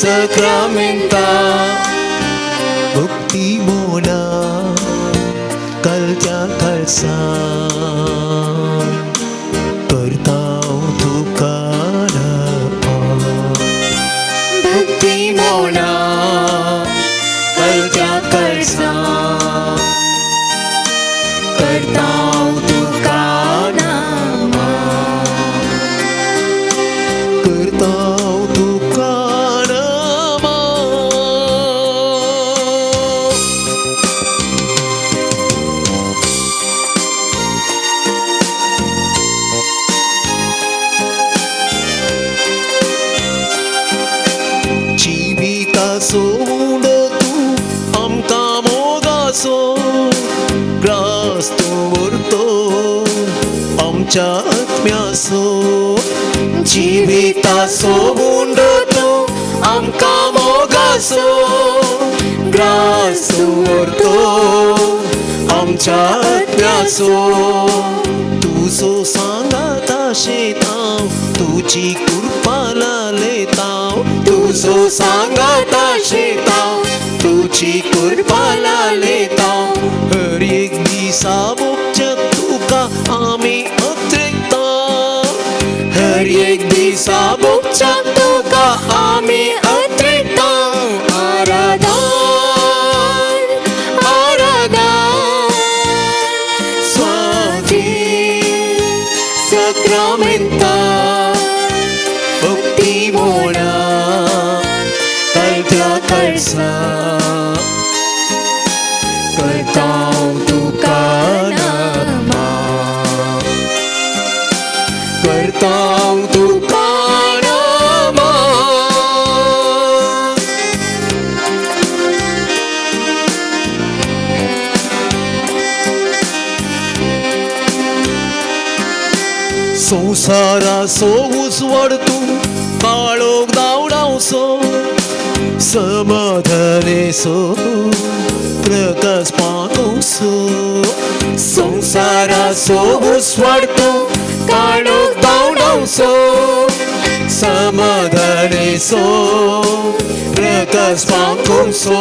Sacramenta Bukti Mona Kalja Kalsan Pertau Tukana Bukti Mona Kalja Kalsan Pertau Tukana Pertau Tukana Jivita sondo tu amka mogaso grass तो उरतो आमच्या आत्म्यासो जिवितासो मुंडो तो आमका मोगासो grass तो उरतो आमच्या आत्म्यासो तुझो सांगाता शेताव तुझी कृपा लालेताव तुझो सांगाता शेताव तुझी कृपा लालेताव हर एक दिसा भोगच्या तुका आमी अतिरिक्ता हर एक दिसा भोगच्या तुका आमी अतिरिक्ता आराधन आराधन स्वाधीन सक्रमेंता भक्ती मोना कल्त्या कळसा करताव तुका नमा करताव तुका नमा संसारासो उजवाड तू काळोख दावडावसो समाधानेसो प्रकाश पावसो संसारासो उजवाडतो काळोख दावडावसो समाधानेसो प्रकाश पावसो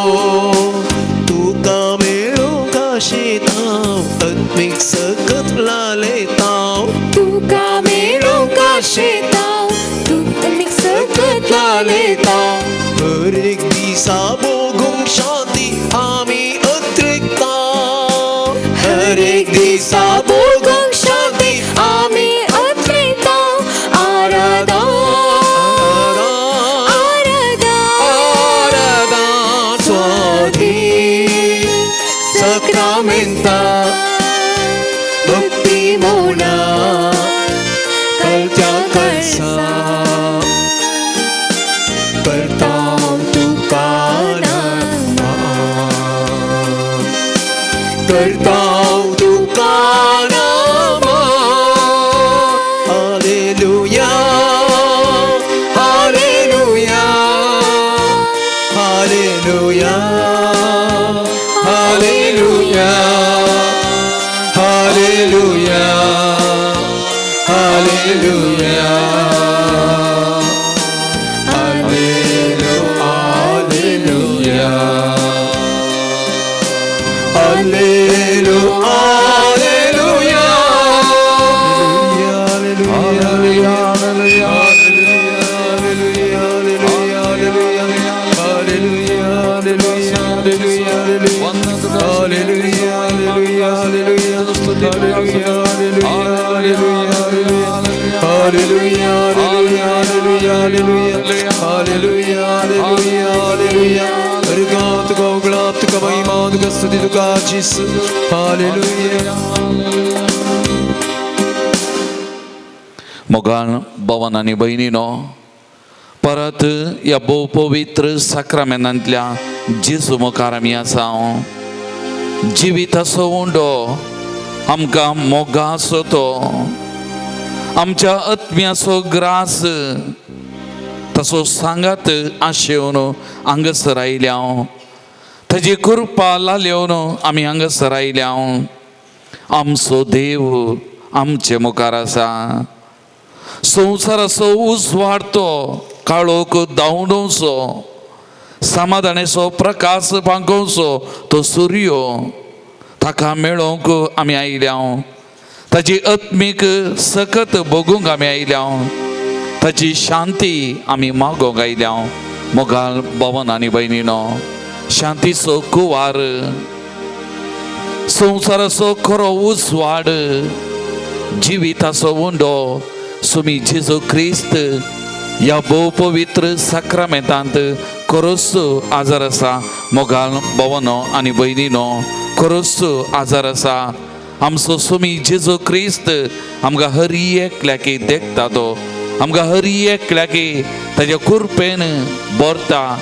तुका मेळो काशेताव आत्मिक सकत लालेताव तुका मेळो काशेताव आत्मिक सकत लालेताव हर एक दिसा भोगूंक शांती आमी अतिरिक्ता हर एक दिसा भोगूंक शांती आमी अतिरिक्ता आराधन आराधन स्वाधीन सक्रमेंता भक्ती मोना कल्त्या कळसा करताव तुका नमा करताव तुका नमा hallelujah hallelujah hallelujah hallelujah hallelujah hallelujah मोगाळ भवन आणि बहिणीनो, परत ह्या भोव पवित्र साक्रामेंतांतल्या जेजू मुखार आमी आसा. जिविताचो उंडो आमकां मोगाचो तो, आमच्या आत्म्याचो ग्रास तसो सांगात आशेवन हांगासर आयल्या. ताजी कृपा लाल्यावन आमी हांगासर आयल्या. आमचो देव आमचे मुखार आसा. संवसाराचो उजवाड तो काळोख धांवडोवचो समाधानेचो प्रकाश पांकोवचो तो सूर्य ताका मेळोवंक आमी आयल्या, ताची आत्मीक सकत बगूंक आमी आयल्या, ताची शांती आमी मागोवंक आयल्या. मोगाल भवन आनी भयणीनो, शांतीचो कुवार, संवसाराचो खरो उजवाड, जिविताचो उंडो सुमी जेजू क्रिस्त ह्या भोव पवित्र साक्रामेंतांत खरोच आजार आसा. मोगाल भवनो आनी भयणीनो, खरोच आजार आसा. आमचो सुमी जेजू क्रिस्त आमकां हर एकल्याकी देखता, तो आमकां हर एकल्याकी ताच्या कुरपेन भरता,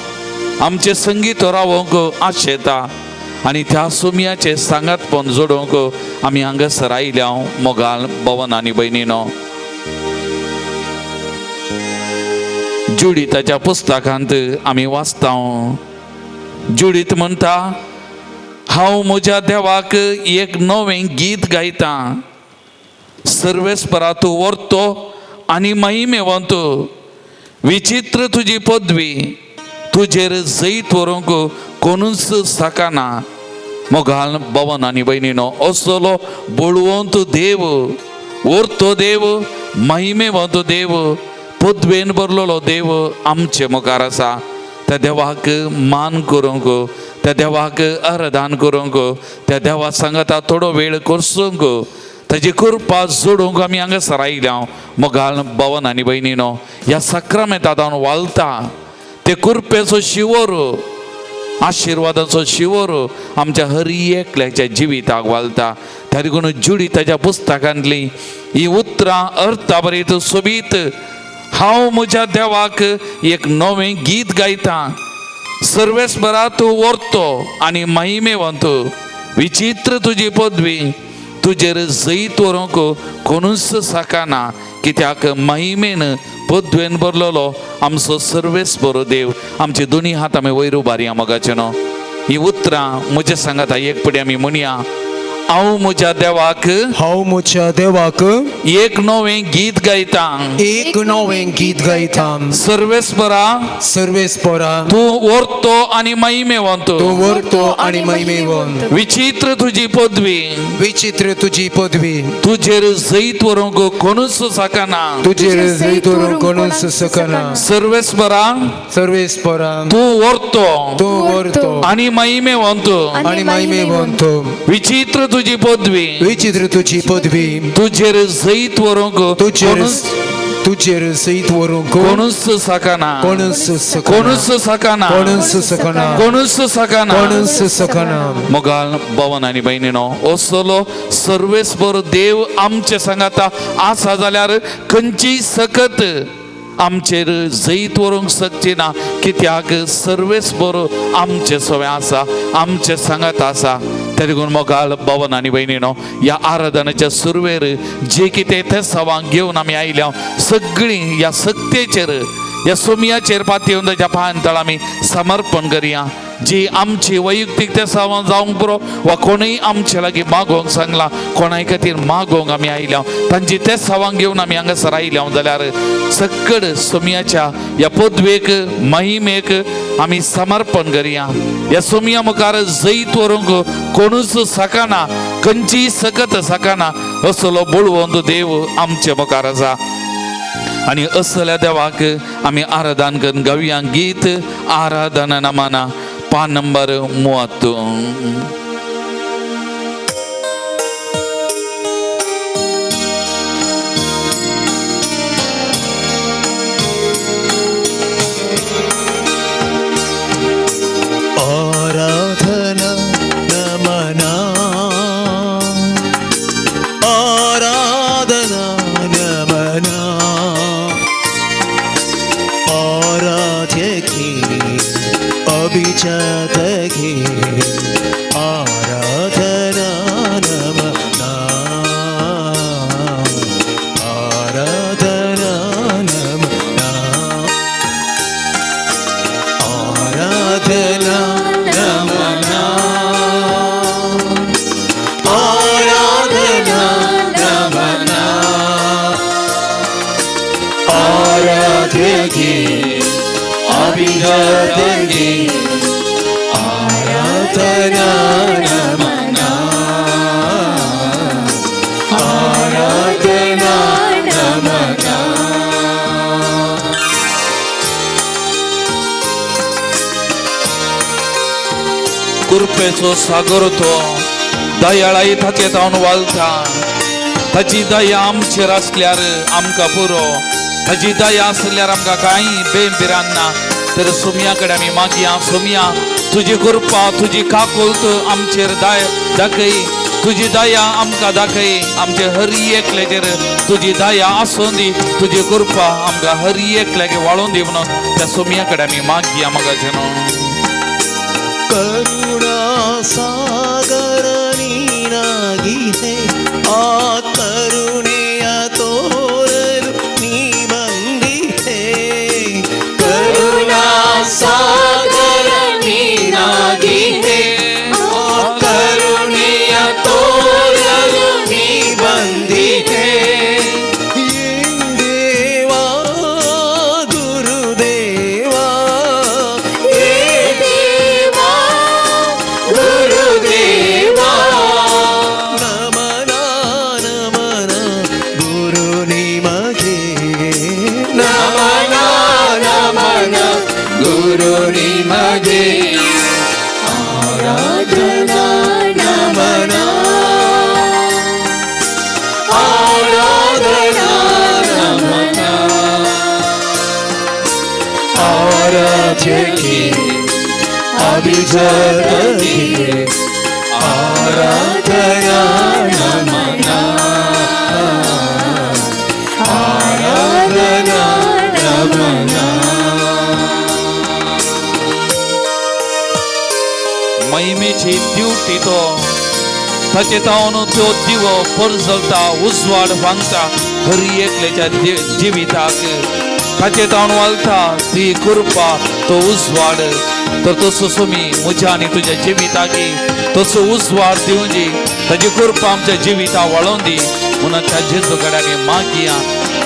आमचे संगीत रावोवंक आशेता आनी त्या सुमयाचे सांगातपण जोडोवंक आमी हांगासर आयल्या. मोगाल भवन आनी भयणीनो, जुडिताच्या पुस्तकांत आमी वाचता, जुडीत म्हणटा, हांव म्हज्या देवाक एक नवें गीत गायता, सर्वेस्परा तूं वर्तो आनी महिमेवंत, विचित्र तुजी पदवी, तुजेर जैत व्हरूंक कोणूच साकाना. मोगाल भवन आनी भयणीनो, असलो बळवंत देव, वर्तो देव, महिमेवंत देव, पदवेन भरलेलो देव आमचे मुखार आसा. त्या देवाक मान करूंक, त्या देवाक आराधन करूंक, त्या देवा सांगता थोडो वेळ करसूंक, ताची कृपा जोडूंक आमी हांगासर आयल्या. मोगाल भवन आनी भयणीनो, ह्या साक्रामेंतांत हांव वालता ते कृपेचो शिवर, आशिर्वादाचो शिवर आमच्या हर एकल्याच्या जिविताक वालता. त्या देखून जुडिताच्या पुस्तकांतली ही उतरां अर्थाभरीत सोबीत, हांव म्हज्या देवाक एक नवें गीत गायता, सर्वेस्परा तूं वर्तो आनी महिमेवंत, विचित्र तुजी पदवी, तुजेर जैत व्हरूंक कोणूच साकाना. कित्याक महिमेन पदवेन भरलेलो आमचो सर्वेस्पर देव. आमचे दोनी हात आमी वयर उबारया मोगाचे न्हू. ही उतरां म्हजे सांगाता एक पडी आमी म्हणया, हांव म्हज्या देवाक एक नवें गीत गायता, एक नवें गीत गायता, सर्वेस्परा तूं वर्तो आनी महिमेवंत, विचित्र तुजी पदवी, तुजेर जैत व्हरूंक कोणूच साकाना, सर्वेस्परा तूं वर्तो आनी महिमेवंत, विचित्र तुजी पदवी, तुजेर जैत व्हरूंक कोणूच साकाना. मोगाल भवन आनी भयणीनो, असलो सर्वेस्पर देव आमचे सांगाता आसा जाल्यार खंयची सकत आमचेर जैत व्हरूंक शकची ना. कित्याक सर्वेस्पर आमचे सवे आसा, आमचे सांगात आसा. त्या देखून मोगाल भवन आनी भयणीनो, ह्या आराधनाच्या सुरवेर जे कितें ते सवांग घेवन आमी आयल्या, सगळीं ह्या सक्तेचेर, ह्या सुमयाचेर पातयेवन ताच्या पांयां आमी समर्पण करया. जी आमची वैयक्तीक ते सावन जावंक पुरो, वा कोणूय आमचे लागीं मागोवंक सांगला, कोणाय खातीर मागोवंक आमी आयल्या, तांची ते सावांग घेवन आमी हांगासर आयल्या जाल्यार सकड सुमयाच्या ह्या पदवेक, महिमेक आमी समर्पण करया. ह्या सुमया मुखार जैत व्हरूंक कोणूच साकाना, खंयची सकत साकाना, असलो बळवंत देव आमचे मुखार आसा. आनी असल्या देवाक आमी आराधन करून गावया गीत आराधना नमना पान नंबर 30. आराधना नमना, आराधना नमना, आराध्य की अभिजात घे, आराधना नमना, आराधना नमना, आराधना नमना, आराधना नमना, आराध्य घे, अभिजातगे आराधना नमना आराधना नमना कृपेचो सागर तो दयाळाई ताचे तावन वालता ताची दया आमचेर आसल्यार आमकां पुरो ताची दया आसल्यार आमकां कांय बेबिरान्ना तर सोम्या कडेन आमी मागया सोम्या तुजी कृपा तुजी काकुलत आमचेर दाखय तुजी दया आमकां दाखय आमचे हर एकल्याचेर तुजी दया आसूं दी तुजी कृपा आमकां हर एकल्याक वाळून दी म्हणून त्या सोम्या कडेन आमी मागया मगाचे न्हू करुणा सागर नीनागी है आ करुणेय तोरलु नी बंदी है करुणा सागर नीनागी है आ करुणेय तोरलु नी बंदी है ये देवा गुरुदेवा ये देवा गुरुदेवा नमना नमना गुरु निಮಗೆ नमना नमना गुरु निಮಗೆ आराधना नमना आराधना नमना आराध्यके अभिजातके आराधना नमना आराधना नमना महिमेची ड्युटी तो ताचे तावन तो दिवो परजलता उजवाड भांगता हर एकल्याच्या जिविताक ताचे तावन वालता ती कृपा तो उजवाड तर तसो सोमी म्हज्या आनी तुज्या जिविताकी तसो उजवाड दिवची ताची कृपा आमच्या जिविता वाळोवन दी म्हणून त्या जेजू कडेन आमी मागया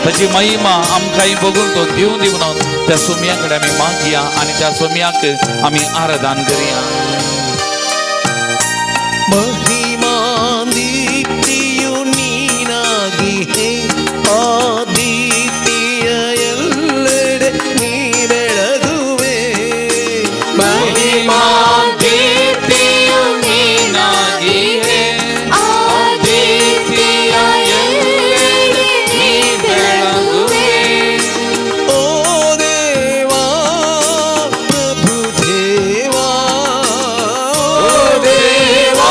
ताची महिमा आमकांय बघून तो दिवं दी म्हणून त्या सोम्या कडेन आमी मागया आनी त्या सोम्याक आमी आराधन करया महिमा दीप्तियु नीनागी है आदित्य ಎಲ್ಲೆಡೆ ನೀ ಬೆಳಗುವೆ महिमा दीप्तियु नीनागी है आदित्य ಎಲ್ಲೆಡೆ ನೀ ಬೆಳಗುವೆ ओ देवा प्रभु देवा ओ देवा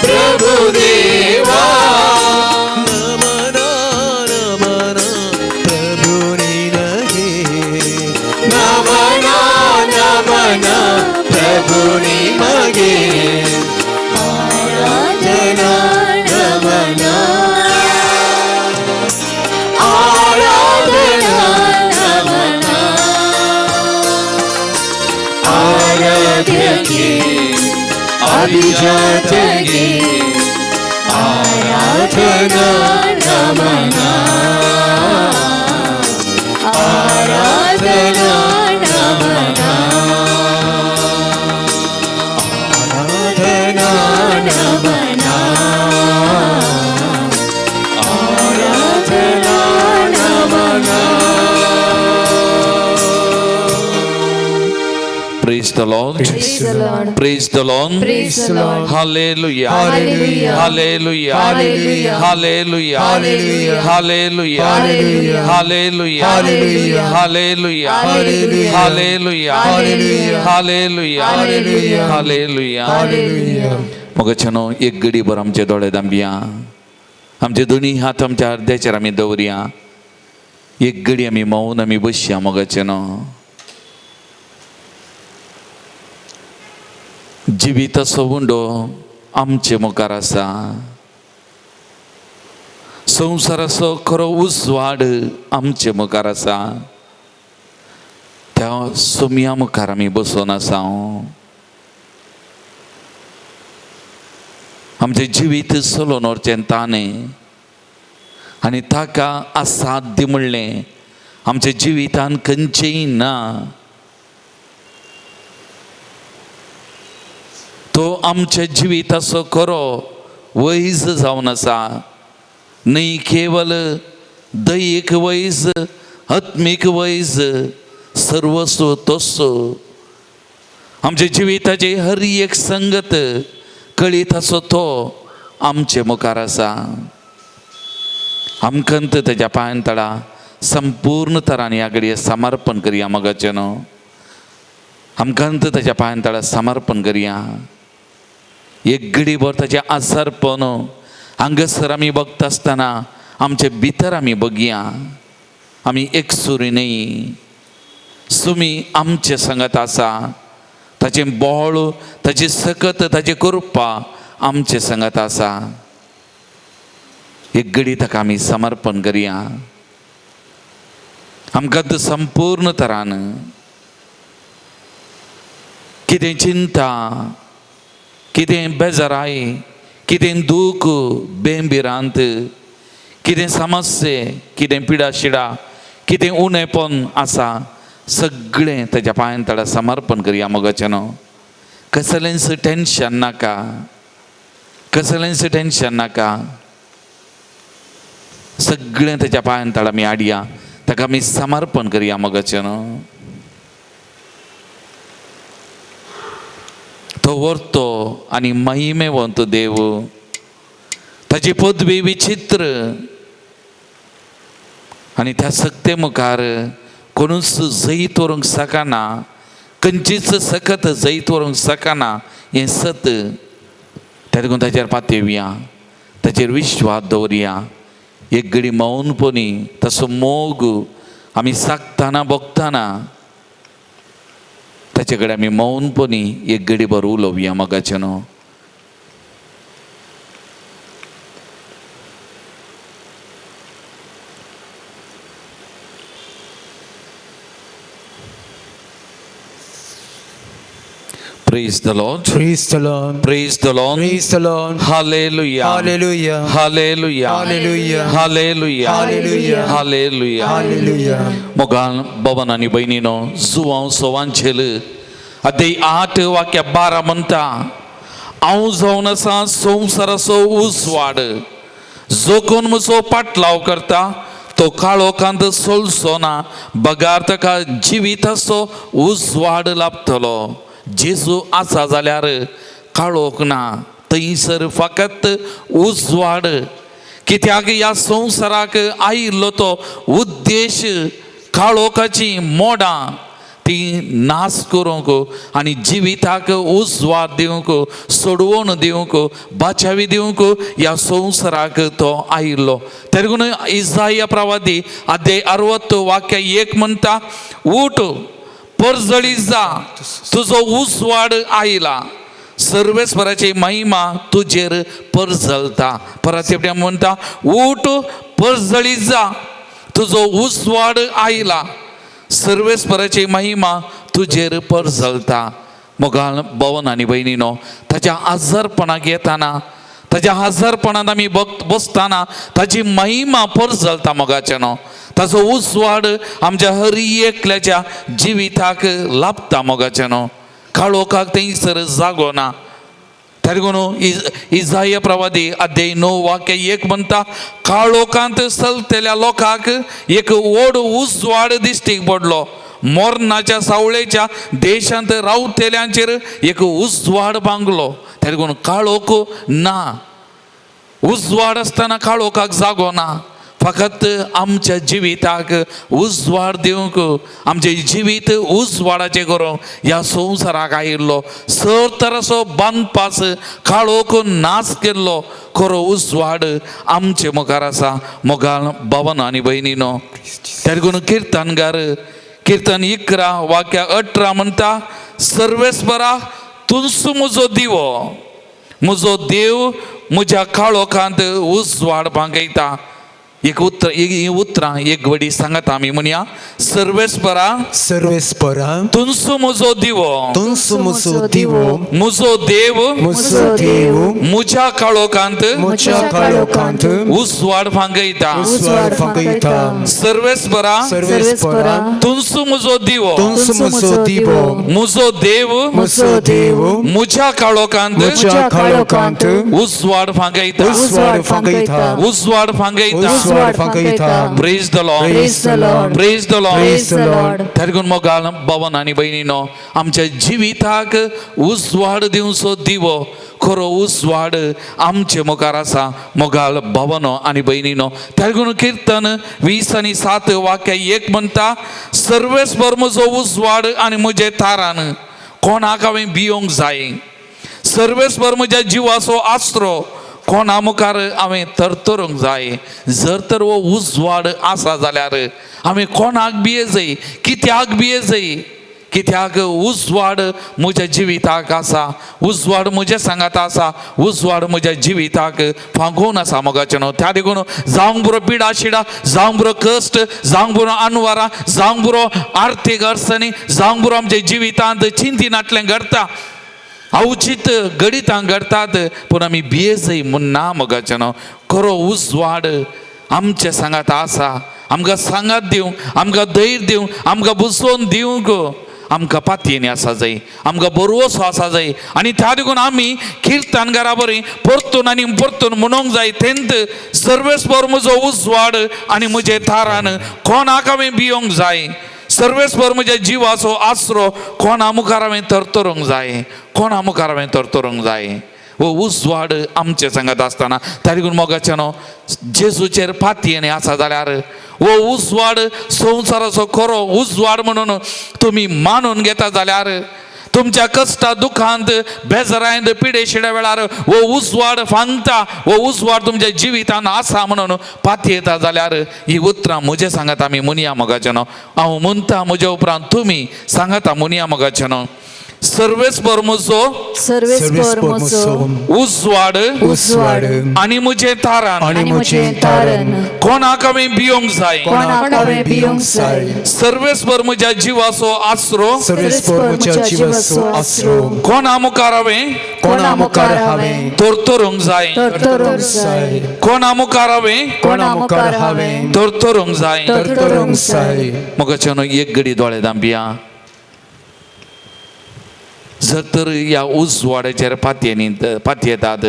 प्रभु देवा नमना नमना प्रभु निनगे नमना नमना प्रभु निಮಗೆ आराधना नमना आराधना नमना आराध्यके अभिजातके आराधना नमना आराधना नमना आराधना नमना आराधना नमना Praise the Lord. Praise the Lord. Praise the Lord. Praise the Lord. Hallelujah. Hallelujah. Hallelujah. Hallelujah. Hallelujah. Hallelujah. Hallelujah. Hallelujah. Hallelujah. Hallelujah. Hallelujah. Hallelujah. Hallelujah. Hallelujah. Hallelujah. Hallelujah. Hallelujah. Hallelujah. मग छानो एक घडीभर आमचे दोळे दांबया आमचे दोन्ही हात आमच्या अर्ध्याचेर आमी दवरया एक घडी आमी मौन आमी बसया मग छानो जिविताचो उंडो आमचे मुखार आसा संवसाराचो खरो उजवाड आमचे मुखार आसा त्या सोम्या मुखार आमी बसून आसा आमचे जिवीत चलोवन व्हरचें ताणें आनी ताका असाध्य म्हणलें आमच्या जिवितान खंयचेय ना, तो आमच्या जिविताचो खरो वैज जावन आसा. न्ही केवल दैहिक वैज, आत्मीक वैज, सर्वस्व तोच. आमच्या जिविताची हर एक संगत कळीत आसो तो आमचे मुखार आसा. आमकांत तेज्या पांयां तळा संपूर्ण तरांनी ह्या घडये समर्पण करया मोगाचे न्हू. आमकांत तेज्या पांयां तळा समर्पण करया. एक घडी भर ताचे आजारपण हांगासर आमी बघता आसतना आमचे भितर आमी बगया. आमी एकसुरी न्ही, सुमी आमचे संगत आसा. ताचें बोळ, ताची सकत, ताची कृपा आमचे संगत आसा. एक घडी ताका आमी समर्पण करया. आमकां संपूर्ण तरान कितें चिंता, कितें बेजाराय, कितें दूख, बेंबिरांत, कितें समस्ये, कितें पिडा शिडा, कितें उणेपण आसा, सगळें ताच्या पांयां तळा समर्पण करया मोगाचें न्हू. कसलेंच टेन्शन नाका, कसलेंच टेन्शन नाका. सगळें ताच्या पांयां तळा आमी हाडया, ताका आमी समर्पण करया मोगाचें न्हू. तो वर्तो आनी महिमेवंत देव, ताची पदवी विचित्र आनी त्या सक्ते मुखार कोणूच जैत व्हरूंक शकना, खंयचीच सकत जैत व्हरूंक शकना हें सत. त्या देखून ताचेर पातयेवया, ताचेर विश्वास दवरया. एक घडी मौनपणी ताचो मोग आमी सागतना बगतना ताचे कडेन आमी मौनपणी एक घडी भर उलोवया मोगाचें न्हू. Praise the Lord. Praise the Lord. Praise the Lord. Praise the Lord. Hallelujah. Hallelujah. Hallelujah. Hallelujah. Hallelujah. Hallelujah. Hallelujah. Hallelujah. मोगान भवन आनी बहिणीनो, जुवांव सोवांचेल अध्याय 8 वाक्य 12 म्हणटा, हांव जावन आसा संवसाराचो उजवाड. जो कोण म्हजो पाटलाव करता तो काळोखांत चलचो ना, बगार ताका जिविताचो उजवाड लाभतलो. जेजू आसा जाल्यार काळोख ना, थंयसर फकत उजवाड. कित्याक ह्या संवसाराक आयिल्लो तो उद्देश काळोखाची मोडां ती नाश करूंक आनी जिविताक उजवाड दिवंक, सोडवून दिवंक, बाचावी दिवंक ह्या संवसाराक तो आयिल्लो. त्या देखून इसाया प्रवादी अध्याय 60 वाक्य 1 म्हणटा, उठ परजळी जा, तुजो उजवाड आयला, सर्वेस्वराची महिमा तुजेर परजळता. परत एकदा म्हणटा, उठ परजळी जा, तुजो उजवाड आयला, सर्वेस्वराची महिमा तुजेर परजळता. मोगाळ भवन आनी भयणीनो, ताच्या आजारपणाक येताना, ताच्या आजारपणांत आमी बसताना ताची महिमा परजळता मोगाचें न्हू. ताचो उजवाड आमच्या हर एकल्याच्या जिविताक लाभता मोगाचें न्हू. काळोखाक थंयसर जागो ना. त्या देखून इसाया प्रवादी अध्याय 9 वाक्य 1 म्हणटा, काळोखांत चलतल्या लोकांक एक व्हड उजवाड दिश्टी पडलो. मोर्नाच्या सावळेच्या देशांत रावतेल्यांचेर एक उजवाड बांगलो. त्या देखून काळोख ना. उजवाड आसतना काळोखाक जागो ना. फकत आमच्या जिविताक उजवाड दिवंक, आमचे जिवीत उजवाडाचे करूंक ह्या संवसाराक आयिल्लो. सर्तराचो बांदपास काळोख नाश केल्लो खरो उजवाड आमचे मुखार आसा. मोगाळ भवन आनी भयणीनो, त्या देखून किर्तनगार किर्तन 11 वाक्य 18 म्हणटा, सर्वेस्वरा तुजो म्हजो दिवो, म्हजो देव म्हज्या काळोखांत उजवाड बांगयता. एक उतरां एक वडी सांगात आमी म्हणया. सर्वेस्परा सर्वेस्परा तुनसो म्हजो दिवो, तुमचो म्हजो दिवो, म्हजो देव, म्हजो देव, म्हज्या काळोखांत म्हज्या काळोखांत उजवाड फांगयता. उजवाड फांकयता. सर्वेस्परा सर्वेस्परा तुनसो म्हजो दिवो, तुमचो म्हजो दिवो, म्हजो देव, म्हजो देव, म्हज्या काळोखांत म्हज्या काळोखांत उजवाड फांगयता. उजवाड फांकयता. उजवाड फांगयता. उजवाड फांकयता. Praise the lord, Praise the Lord. Praise the lord. Praise the Lord. त्यागून मोगाल भावन आनी बहिणीनो, आमच्या जिविताक उजवाड दिवचो दिवो खरो उजवाड आमचे मुखार आसा. मोगाल भावनो आनी बहिणीनो, त्यागून कीर्तन 20 आणि 7 वाक्य 1 म्हणटा, सर्वेस्पर म्हजो उजवाड आनी म्हजे तारान कोणाक हांवें भियोंक जाय. सर्वेस्पर म्हज्या जिवाचो आसरो कोणा मुखार हांवें तरतरूंक जाय. जर तर वो उजवाड आसा जाल्यार हांवें कोणाक भियेजय, कित्याक भियेजय, कित्याक उजवाड म्हज्या जिविताक आसा, उजवाड म्हज्या सांगात आसा, उजवाड म्हज्या जिविताक फांकून आसा. मोगाचें न्हू, त्या देखून जावंक बरो पिडा शिडा, जावंक बरो कश्ट, जावंक बरो अनवरां, जावंक बरो आर्थीक अडचणी, जावंक बरो आमच्या जिवितांत चिंतिनांतलें घडटा, अवचित गणितां घडतात, पूण आमी भियेजय म्हूण ना. मोगाचें न्हू, खरो उजवाड आमचे सांगात आसा. आमकां सांगात दिवंक, आमकां धैर्य दिवंक, आमकां बुजोवन दिवंक आमकां पातयेनी आसा जाय, आमकां बरवसो आसा जाय. आनी त्या देखून आमी किर्तनकारा बरी परतून आनी परतून म्हणूंक जाय, तेंत सर्वेस्पर म्हजो उजवाड आनी म्हजे तारान कोणाक हांवें भियोंक जाय. सर्वेस्पर म्हज्या जिवाचो आसरो कोणा मुखार हांवें तरतरूंक जाय, कोणा मुखार हांवें तरतरूंक जाय. वो उजवाड आमचे सांगत आसतना त्या देखून मोगाचें न्हू, जेजूचेर पातयेनी आसा जाल्यार वो उजवाड संवसाराचो खरो उजवाड म्हणून तुमी मानून घेता जाल्यार, तुमच्या कश्टा दुखांत बेजारांत पिडेशिड्या वेळार वो उजवाड फांगता, वो उजवाड तुमच्या जिवितान आसा म्हणून पातयेता जाल्यार ही उतरां म्हजे सांगात आमी म्हणया. मोगाचें न्हू, हांव म्हणटा म्हज्या उपरांत तुमी सांगाता म्हणया. मोगाचें न्हू, सर्वेस्पर म्हजो उजवाड उजवाड आनी म्हजे तारान आनी म्हजे तारण कोणाक हांवें भियोंक जाय. सर्वेस्पर म्हज्या जिवाचो आसरो सर्वेस्पर म्हज्या जिवाचो आसरो कोणा मुखार हांवें कोणा मुखार हांवें तरतरूंक जाय. कोणा मुखार हांवें तरतरूंक जाय. मोगाचें न्हू, एक घडी दोळे धांपिया. जर तर ह्या उजवाड्याचेर पातयेतात,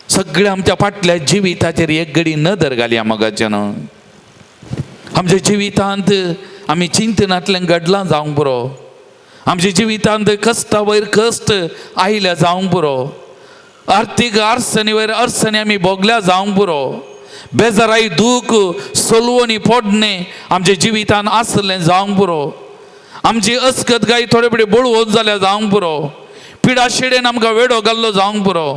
सगळ्या आमच्या फाटल्या जिविताचेर एक घडी नदर घालया. मोगाचें न्हू, आमच्या जिवितांत आमी चिंतनांतल्यान घडलां जावंक बरो, आमच्या जिवितांत कश्टा वयर कश्ट आयल्या जावंक बरो, आर्थीक अडचणी वयर अडचणी आमी भोगल्या जावंक बरो, बेजाराई दूख सोलवणी पडणे आमच्या जिवितांत आसलें जावंक बरो, आमची अस्कत गाय थोडे बडे बळवत जाल्यार जावंक बरो, पिडा शिडेन आमकां वेडो घाल्लो जावंक बरो.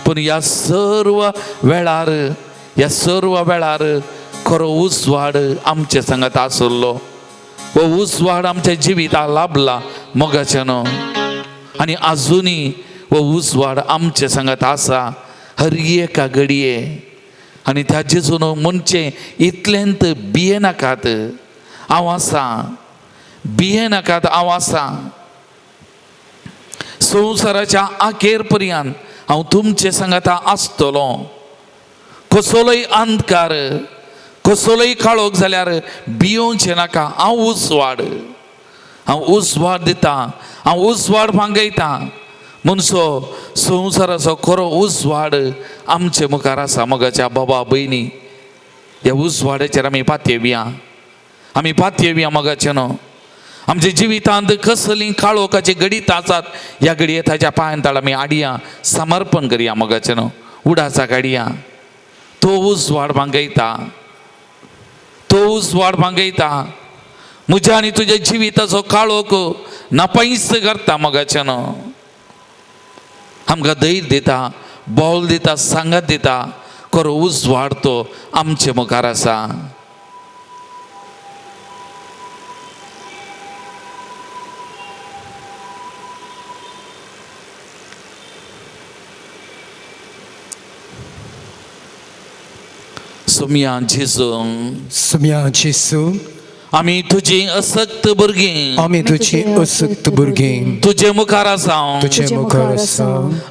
पूण ह्या सर्व वेळार खरो उजवाड आमचे सांगात आसलो. वो उजवाड आमच्या जिविताक लाभला. मोगाचें न्हू, आनी आजुनी वो उजवाड आमचे सांगात आसा हर एका घडये. आनी त्या जेजून म्हणचे इतलेंत भियेनाकात, हांव आसा, भियेनाकात, हांव आसा. संवसाराच्या आखेर पर्यंत हांव तुमचे सांगाता आसतलो. कसलोय अंधकार, कसलोय काळोख जाल्यार भियोंचे नाका. हांव उजवाड दिता, हांव उजवाड फांगयता. म्हणसो संवसाराचो खरो उजवाड आमचे मुखार आसा. मोगाच्या बाबा भयणी, ह्या उजवाड्याचेर आमी पातयेवया, आमी पातयेवया. मोगाचें न्हू, आमच्या जिवितांत कसलीं काळोखाची घडीत आसात, ह्या घडये ताच्या पांयांत आमी आडया, समर्पण करया. मोगाचें न्हू, उडासा काडया. तो उजवाड भांगयता, तो उजवाड भांगयता. म्हज्या आनी तुज्या जिविताचो काळोख नापैस करता. मोगाचें न्हू, आमकां धैर्य दिता, बोल दिता, सांगात दिता. खरो उजवाड तो आमचे मुखार आसा. सोम्या जेजू सोम्या जेजू आम्ही तुझी असक्त भुरगीं आमी तुझी असक्त भुरगीं तुझे मुखार आसा तुझे मुखार आसा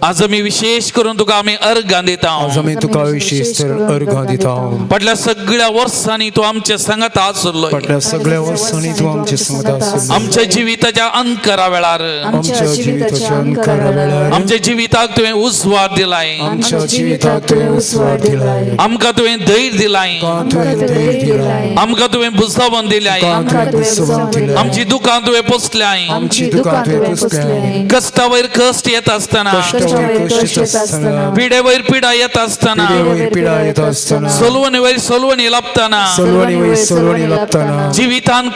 आज आमी विशेष करून तुका आमी अर्घां दिता आज आमी तुका विशेष तर अर्घां दिता फाटल्या सगळ्या वर्सांनी तू आमच्या संगत आसलो फाटल्या सगळ्या वर्सांनी तू आमचे संगत आसलो आमच्या जिविताच्या अंतरा वेळार आमच्या जिविताच्या अंतरा वेळार आमच्या जिविताक तुवें उजवाड दिलाय आमच्या जिविताक तुवें उजवाड दिलाय आमकां तुवें धैर्य दिलाय तुवें धैर्य दिलाय आमकां तुवें बुजवण दिलाय आमची दुकान तुवें पोसल्याय आमची दुकान तुवें पुसल्याय कष्टा वयर कष्ट येत असताना कष्ट आसतना पिडे वयर पिडा येत असताना वयर पिडा येत असतना सोलवणी वयर सोलवणी लाभताना सोलवणी वयर सोलवणी लागताना जिवितान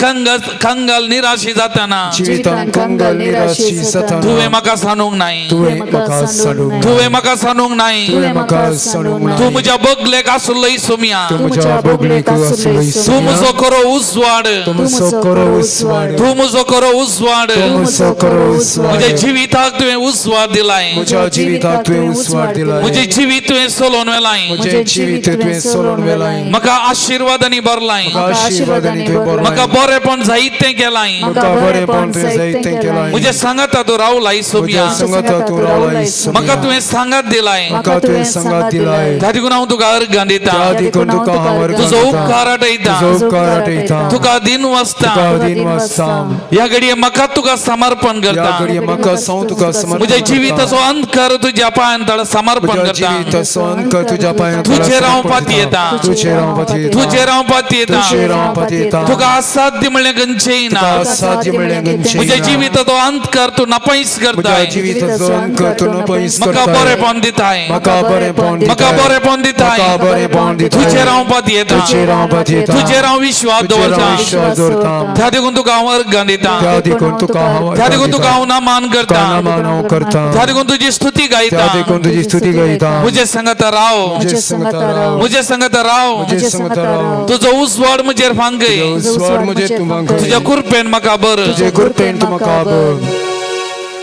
कंगाल निराशी जाताना जिवितान कंगाल निराशी जाताना तुवें म्हाका सांगूंक नाय तुवें म्हाका सांगूंक तुवें म्हाका सांगूंक नाय तुवें म्हाका सांगूंक ना तू म्हज्या बगलेक आसलोय सोम्या तू म्हज्या बगलेक आसलोय तू म्हजो खरो उजवाड तू म्हजो खरो उजवाड तू म्हजो खरो उजवाड तू म्हजो खरो उजवाड म्हज्या जिविताक तुवें उजवाड दिलाय म्हज्या जिविताक तुवें उजवाड दिलाय म्हजें जिवीत तुवें सोलोवन व्हेलाय म्हजें जिवीत तुवें सोलोवन व्हेलाय म्हाका आशिर्वादांनी भरलाय आशिर्वादांनी तुवें भरलाय म्हाका बरेपण जायतें केलाय म्हाका बरेपण तुवें जायतें केलाय म्हज्या सांगाता तूं रावलाय सोम्या म्हज्या संगता तूं रावलाय म्हाका तुवें सांगात दिलाय म्हाका तुवें संगात दिलाय त्या देखून हांव तुका अर्घां दिता त्या देखून तुका हांव अर्घां तुजो दिता उपकार आठयता तुजो उपकार आठयता तुका दिन वाजता तुका दिन वाजता ह्या घडये म्हाका तुका समर्पण ह्या करता घडये म्हाका सांग तुका समर्पण म्हज्या जिविताचो अंतकार तुज्या पांयां तळ समर्पण म्हज्या करता जिविताचो अंक तुज्या पांयां तुजेर रावपाक येता तुजेर रावपाक येता तुजेर रावपाक येता तुजेर रावपाक येता तुका असाध्य म्हणलें खंयचेंय ना तुका साध्य म्हणलें खंयचेंय म्हज्या ना. जिविताचो अंतकार तूं नापयस म्हज्या करताय जिविताचो अंक तूं नपयस म्हाका करताय बरेपण दिताय म्हाका बरेपण दिताय म्हाका बरेपण दिताय म्हाका बरेपण दिताय तुजेर रावपाक येता तुजेर रावपाक येता तुजेर हांव विश्वास तुजेर हांव दवरता विश्वास दवरता त्या देखून तुका हांव अर्घां दिता त्या देखून तुका हांव त्या देखून तुका हांव नामान करता नामान हांव करता त्या देखून तुजी स्तुती त्या गायता देखून तुजी स्तुती गायता म्हजे संगत राव म्हजे संगत राव म्हजे संगत राव म्हजे संगत राव तुजो उजवाड म्हजेर फांकय उजवाड म्हजे तूं म्हाका तुज्या कृपेन म्हाका बर तुजे कृपेन तूं म्हाका बर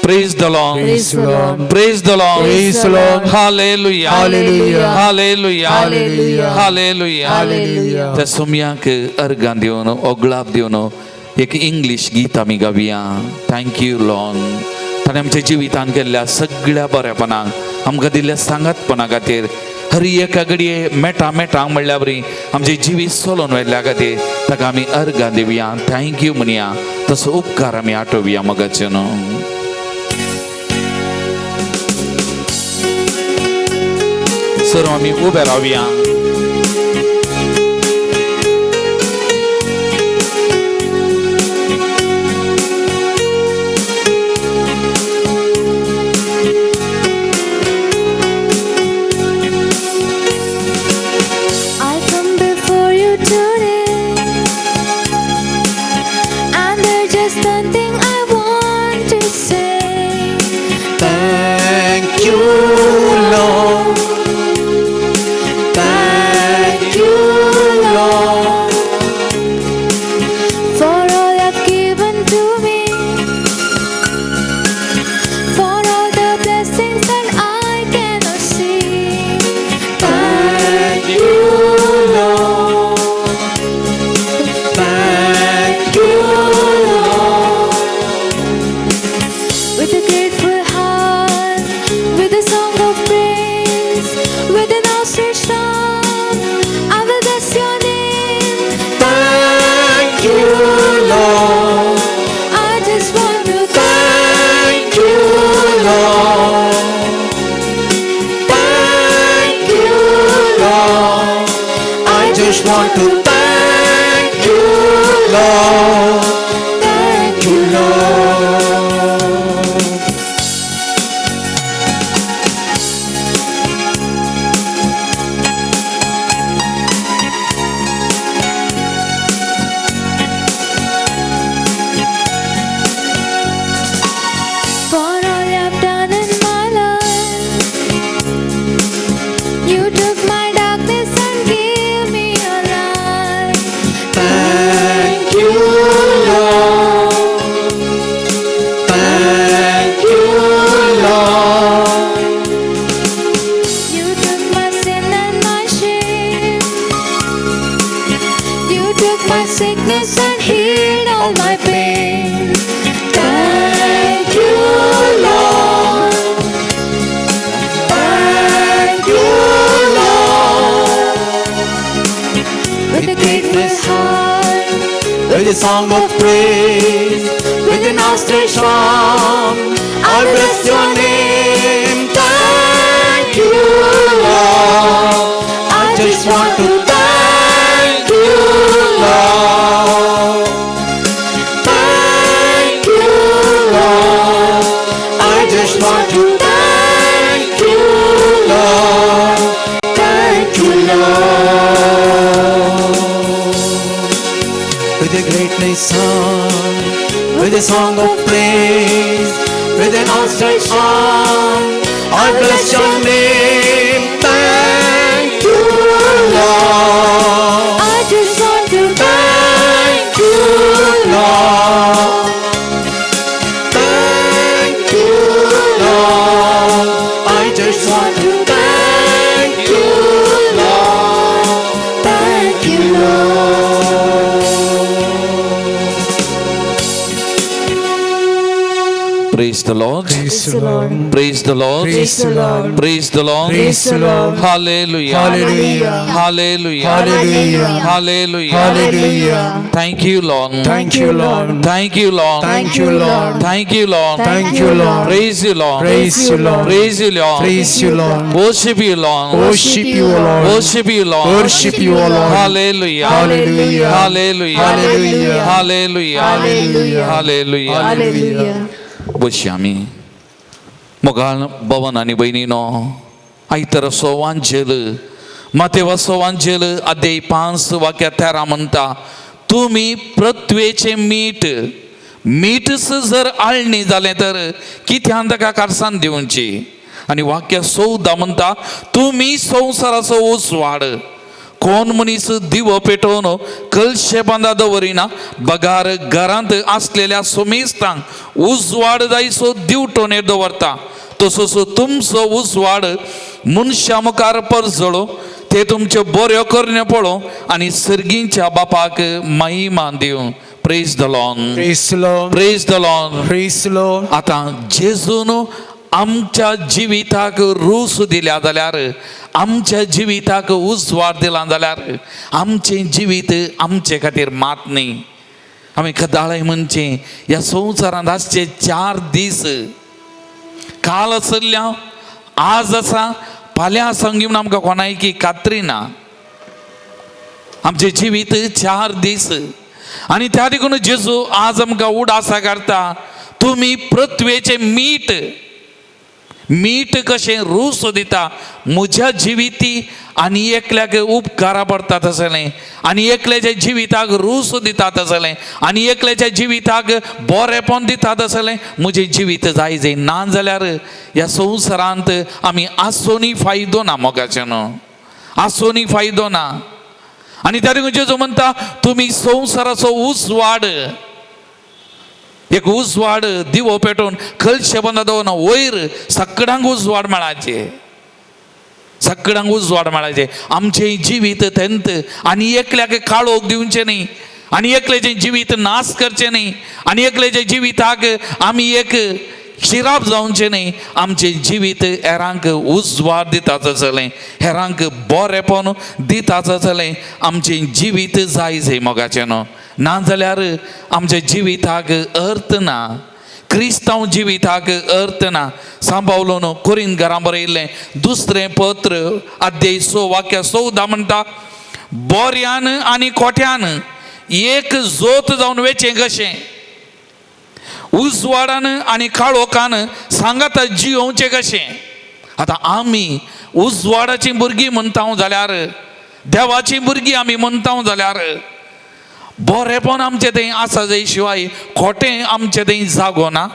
praise the lord Praise the Lord. Praise the lord Praise the Lord. Hallelujah Hallelujah. Hallelujah Hallelujah. Hallelujah Hallelujah. त्या सोम्याक अर्घां दिवन ओगलाप दिवन एक इंग्लीश गीत आमी गावया थँक्यू लॉर्ड ताणें आमच्या जिवितान केल्ल्या सगळ्या बरेपणाक आमकां दिल्ल्या सांगातपणा खातीर हर एका घडये मेटांक म्हणल्या बरी आमचे जिवीत सोलोवन व्हेल्ल्या खातीर ताका आमी अर्घां दिवया थँक्यू म्हणया तसो उपकार आमी आठोवया मोगाचे न्हू सर्व आमी उबे रावया want to thank you, Lord. Thank you, Lord. For all you've done in my life, you took my darkness and gave me your light. Thank you, my sickness and healed all my pain. Thank you, Lord. Thank you, Lord. With a grateful heart, with a song of praise, with an outstretched arm, I bless your name. Thank you, Lord. I just want to thank you, Lord. Thank you, Lord. I just want to thank you, Lord. Thank you, Lord. With a great song, with a song of praise, with an outstretched arm, I bless your name. Thank you, Lord. I just want to Thank you, Lord. Thank you, Lord. I just want to thank you, Lord. thank you, Praise the Lord. Praise the Lord. Praise the Lord. Praise the Lord. Praise the Lord. Praise the Lord. Hallelujah. Hallelujah. Hallelujah. Hallelujah. Hallelujah. Hallelujah. Thank you, Lord. Thank you, Lord. Thank you, Lord. Thank you, Lord. Thank you, Lord. Thank you, Lord. Praise you, Lord. Praise you, Lord. Praise you, Lord. Praise you, Lord. Worship you, Lord. Worship you, Lord. Worship you, Lord. Worship you, Lord. Hallelujah. Hallelujah. Hallelujah. Hallelujah. Hallelujah. Hallelujah. Hallelujah. Hallelujah. बशी आम्ही मोगाळ भवन आणि बहिणीनो आयतर सोवांचेल मातेवा सोवांचेल अध्याय 5 वाक्य 13 म्हणता तुम्ही पृथ्वेचे मीठ मीठच जर आळणी जाले तर कित्यांत का कारसान दिवची आणि वाक्य 14 म्हणता तुम्ही संसाराचो उजवाड कोण मनीस दिवो पेटोवन कलशे बांदा दवरिना बगार घरांत असलेल्या सोमेस्तांक उजवाड जायसो दिवटोने दवरता तसोच तुमचो उजवाड मनशा मुखार परजळो ते तुमचे बऱ्यो करण्यो पळो आणि सर्गींच्या बापाक महिमा दिवं praise the lord Praise the Lord. Praise the lord Praise the Lord. आता जेजून आमच्या जिविताक रूस दिल्या जाल्यार आमच्या जिविताक उजवाड दिला जाल्यार आमचे जिवीत आमचे खातीर मात न्ही आमी कदाळे म्हणचे ह्या संवसारांत आसचे 4 दीस काल चल्ल्या आज आसा फाल्यां आसा घेवन आमकां कोणायकी खात्री ना आमचे जिवीत 4 दीस आनी त्या देखून जेजू आज आमकां उडासा काडटा तुमी पृथ्वेचे मीठ मीठ कशें रूस दिता म्हज्या जिविती आनी एकल्याक उपकारा पडटा तसलें आनी एकल्याच्या जिविताक रूस दिता तसलें आनी एकल्याच्या जिविताक बरेंपण दिता तसलें म्हजें जिवीत जाय ना जाल्यार ह्या संवसारांत आमी आसोनी फायदो ना मोगाचें न्हू आसोनी फायदो ना आनी त्या देखून जेजू म्हणटा तुमी संवसाराचो उजवाड एक उजवाड दिवो पेटोवन कलशे बंद दवरन वयर सगळ्यांक उजवाड मेळाचे सगळ्यांक उजवाड मेळाचे आमचें जिवीत तेंत आनी एकल्याक काळोख दिवचें न्ही आनी एकल्याचें जिवीत नाश करचें न्ही आनी एकल्याच्या जिविताक आमी एक शिराप जावचें न्ही आमचें जिवीत हेरांक उजवाड दिताच चलें हेरांक बरेंपण दिताच चलें आमचें जिवीत जाय मोगाचें न्हू ना जाल्यार आमच्या जिविताक अर्थ ना क्रिस्तांव जिविताक अर्थ ना सांबावलो न्हू कोरीन घरां बरयल्लें 2 पत्र अध्याय 6 वाक्य 14 म्हणटा बोऱ्यान आनी कोठ्यान एक जोत जावन वेचें कशें उजवाडान आनी काळोखान सांगात जियोवचें कशें आतां आमी उजवाडाचीं भुरगीं म्हणटा जाल्यार देवाचीं भुरगीं आमी म्हणटा जाल्यार बरेंपण आमचें थंय आसा जाय शिवाय खोटें आमचें थंय जागो ना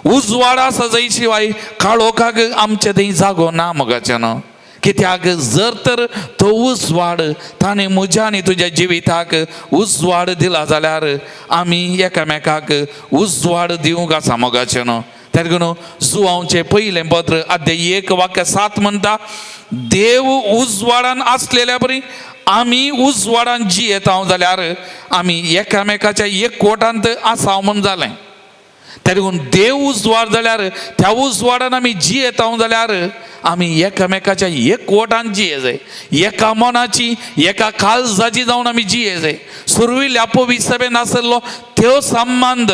उजवाड आसा जाय शिवाय काळोखाक आमचें थंय जागो ना मोगाचें न्हू कित्याक जर तर तो उजवाड ताणें म्हज्या आनी तुज्या जिविताक उजवाड दिला जाल्यार आमी एकामेकाक उजवाड दिवंक आसा मोगाचें न्हू त्या देखून जुवांवचें पयलें पत्र अध्याय 1 वाक्य 7 म्हणटा देव उजवाडान आसलेल्या बरी आमी उजवाडान जियेता जाल्यार आमी एकामेकाच्या एकवटांत आसाव म्हण जालें. त्या देखून देव उजवाड जाल्यार त्या उजवाडान आमी जियेता जाल्यार आमी एकामेकाच्या एकवटान जिये जाय, एका मनाची एका काळजाची जावन आमी जिये जाय. सुरविल्ल्या पवित्र सभेन आसलो त्यो संबंध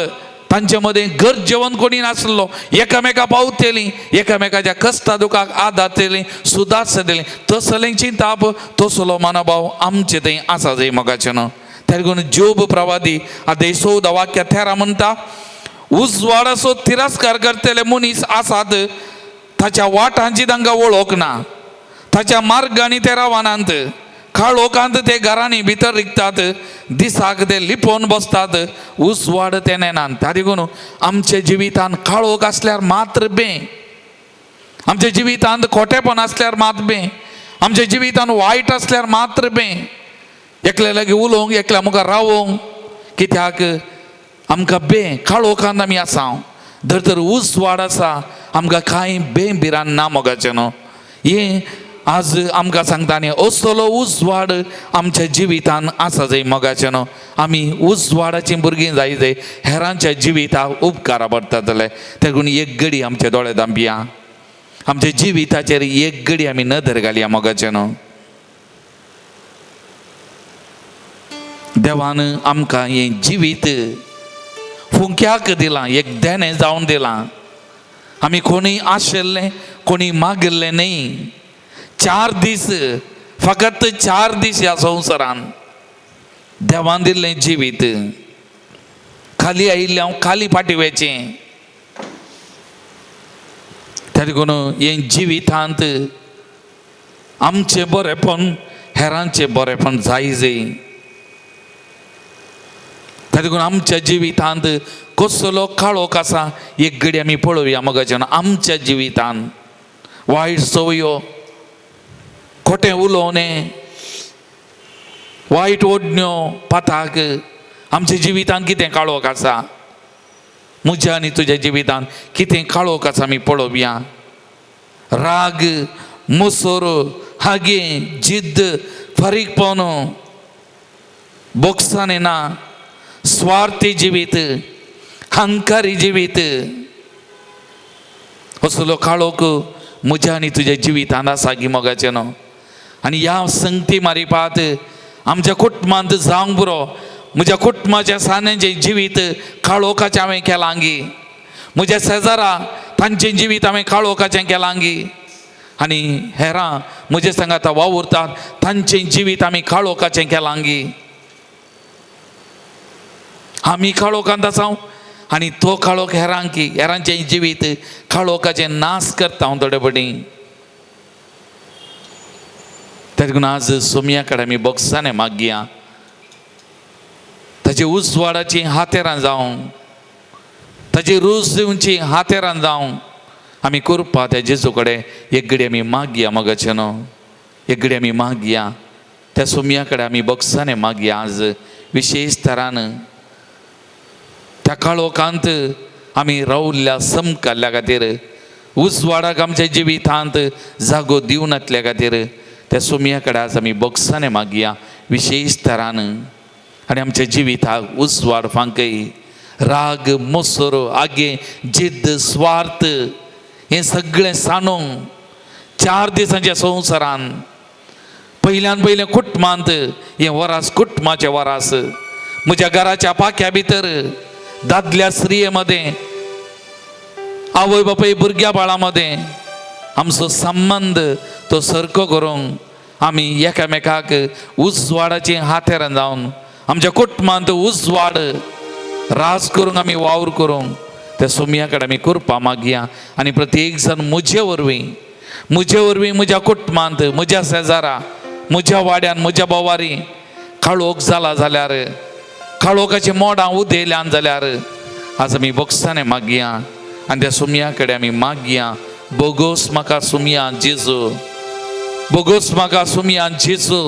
तांचे मदें गरजेवंत कोणी नासलो, एकामेका पावतेलीं, एकामेकाच्या कश्टा दुखाक आदार दिली, सुदार दिली. तसलें चिंताप तसलो मनोभाव आमचे थंय आसा जाय मोगाचे न्हू. त्या देखून जोब प्रवादी 14 वाक्य 13 म्हणटा, उजवाडाचो तिरस्कार करतले मनीस आसात, ताच्या वाटांची तांकां वळख ना, ताच्या मार्गांनी ते रावनांत, काळोखांत ते घरांनी भितर रिगतात, दिसाक ते लिपोवन बसतात, उजवाड ते नेनात. त्या देखून आमच्या जिवितांत काळोख आसल्यार मात्र बे, आमच्या जिवितांत खोटेपण आसल्यार मात बे, आमच्या जिवितांत वायट आसल्यार मात्र बे, एकल्या लागीं उलोवंक, एकल्या मुखार रावोंक, कित्याक आमकां बे काळोखांत आमी आसा. धर तर उजवाड आसा, आमकां कांय बेबिरान ना मोगाचें न्हू. हें आज आमकां सांगता आनी असलो उजवाड आमच्या जिवितांत आसा जाय मोगाचें न्हू. आमी उजवाडाचीं भुरगीं जाय जाय, हेरांच्या जिविताक उपकारा पडटले. त्या देखून एक घडी आमचे दोळे धांपया, आमच्या जिविताचेर एक घडी आमी नदर घालया मोगाचें न्हू. देवान आमकां हें जिवीत फुंक्याक दिलां, एक देणें जावन दिलां. आमी कोणी आशिल्लें, कोणी मागिल्लें न्ही. 4 दीस, फकत 4 दीस ह्या संवसारान देवान दिल्लें जिवीत. खाली आयिल्लें हांव खाली फाटीवेचें. त्या देखून हें जिवितांत आमचें बरेपण हेरांचें बरेपण जाय जाय. त्या देखून आमच्या जिवितांत कसलो काळोख आसा एक घडी आमी पळोवया मोगाचें. आमच्या जिवितांत वायट सवयो, खोटें उलोवणें, वायट ओडण्यो पाताक आमच्या जिवितांत कितें काळोख आसा, म्हज्या आनी तुज्या जिवितांत कितें काळोख आसा आमी पळोवया. राग, मोसोर, हागे, जिद्द, फारीकपण, बोगसाण ना, स्वार्थी जिवीत, हंकारी जिवीत, असलो काळोख म्हज्या आनी तुज्या जिवितांत आसा गी मोगाचें न्हू. आनी ह्या संगती मारिपात आमच्या कुटुंबांत जावंक पुरो. म्हज्या कुटुंबाच्या सान्यांचें जिवीत काळोखाचें हांवें केलां गी, म्हज्या शेजारा तांचें जिवीत हांवें काळोखाचें केलां गी, आनी हेरां म्हजे सांगात वावुरतात तांचें जिवीत आमी काळोखाचें केलां गी. आमी काळोखांत आसा आनी तो काळोख हेरांक, हेरांचें जिवीत काळोखाचें नाश करता हांव थोडे पटी. त्या देखून आज सोमया कडेन आमी बोगसाणें मागया, ताचे उजवाडाची हातेरां जावं, ताची रूच दिवची हातेरां जावं आमी करपा त्या जेजू कडेन एक घडी आमी मागया मोगाचें न्हू. एक घडी आमी मागया, त्या सोमया कडेन आमी बोगसाणें मागया. आज विशेश तरान त्या काळोखांत आमी रावल्ल्या समकाल्ल्या खातीर, उजवाडाक आमच्या जिवितांत जागो दिवनातल्या खातीर त्या सोमया कडेन आज आमी बोगसाणें मागया विशेश तरान. आनी आमच्या जिविताक उजवाड फांकय. राग, मोसोर, आगे, जिद्द, स्वार्थ हें सगळें सांडूंक 4 दिसांच्या संवसारान पयल्यान पयलें कुटुंबांत हें वरास कुटुंबाचें वरास. म्हज्या घराच्या पाक्या भितर दादल्या स्त्रिये मदें, आवय बापाय भुरग्या बाळा मदें आमचो संबंध तो सारको करूंक आमी एकामेकाक उजवाडाची हातेरां जावन आमच्या कुटुंबांत उजवाड राज करूंक आमी वावर करूंक त्या सोमया कडेन आमी करपा मागया. आनी प्रत्येक जण म्हजे वरवीं म्हज्या कुटुंबांत, म्हज्या शेजारा, म्हज्या वाड्यान, म्हज्या बोवारी काळोख जाला जाल्यार, काळोखाची मोडां उदेल्यान जाल्यार आज आमी बोगसाणें मागया. आनी त्या सोमया कडेन आमी मागया, बोगोस म्हाका सोमया जेजू, बोगोस म्हाका सोमया जेजू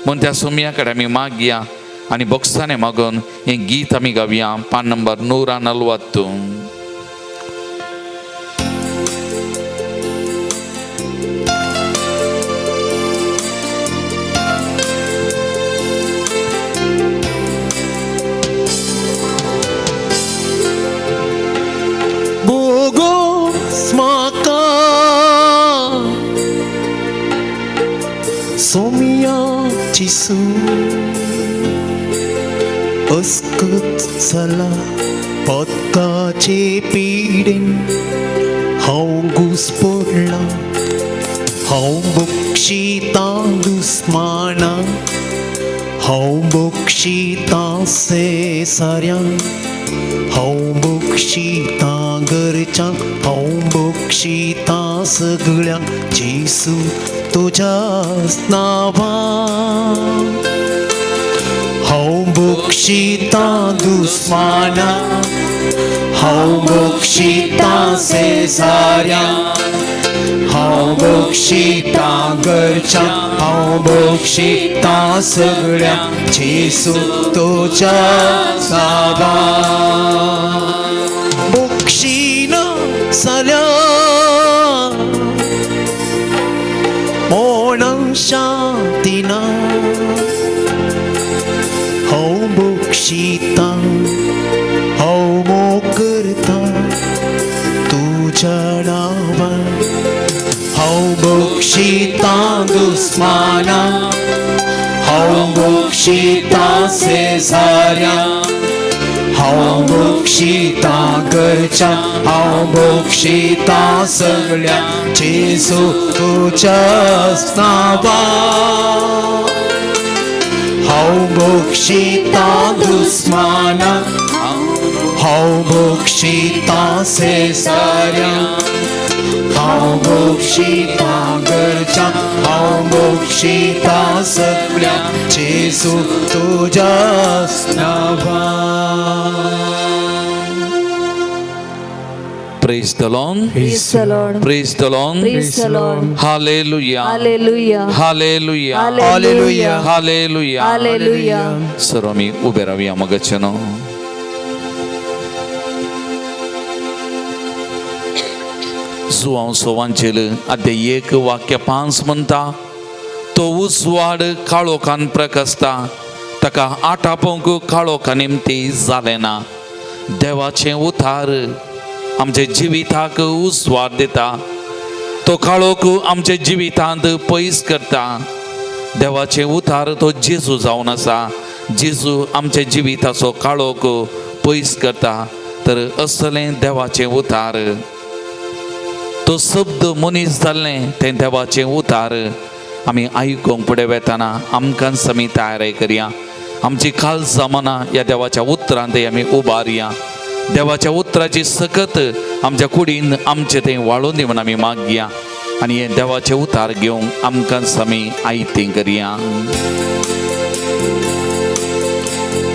म्हूण त्या सोमया कडेन आमी मागया. आनी बोगसाणें मागून हें गीत आमी गावया, पान नंबर 140. जिसू अस्कत चला पत्काचे पिडेन हांव घुस्पडला हांव बक्षिता दुस्माना हांव बक्षिता सेसाऱ्यांक हांव बक्षिता घरच्यांक हांव बक्षिता सगळ्यांक जेसू तुज्याच नांवान हांव बक्षिता दुस्मानाक हांव बक्षिता सेसाऱ्यांक हांव बक्षिता घरच्यांक हांव बक्षिता सगळ्यांक जेसू तुज्याच नांवान बक्षिना जाल्यार मोणाक शांती ना हांव बक्षिता हांव मोग करता तुज्या नांवान हांव बक्षिता दुस्मानाक हांव बक्षिता सेसाऱ्यांक हांव बक्षिता घरच्यांक हांव बक्षिता सगळ्यांक जेसू तुज्याच नांवान हांव बक्षिता दुस्मानाक हांव बक्षिता सेसाऱ्यांक हांव बक्षिता घरच्यांक हांव बक्षिता सगळ्यांक जेसू तुज्याच नांवान Praise the Lord. Praise the Lord. Praise the Lord. Praise the Lord. Hallelujah. Hallelujah. Hallelujah. Hallelujah. Hallelujah. Hallelujah. सर्व मी उभे राहूया मगच्यानो. जुवांव सोवांचेल आद्य एक वाक्य 5 म्हणटा तो उसवाड काळोखान प्रकसता ताका आटापोंक काळोखा निमती जाले ना देवाचें उतार आमच्या जिविताक उसवाड दिता तो काळोख आमच्या जिवितांत पयस करता देवाचें उतार तो जेजू जावन आसा जेजू आमच्या जिविताचो काळोख पयस करता तर असलें देवाचें उतार तो शब्द मनीस जाल्लें तें देवाचें उतार आमी आयकूंक फुडें वेताना आमकां समी तयारी करया आमची खाल जमाना ह्या देवाच्या उतरांत आमी उबारया देवाच्या उतराची सकत आमच्या कुडीन आमचें तें वाळून दी म्हूण आमी मागया आनी हें देवाचें उतार घेवंक आमकां समी आयतें करया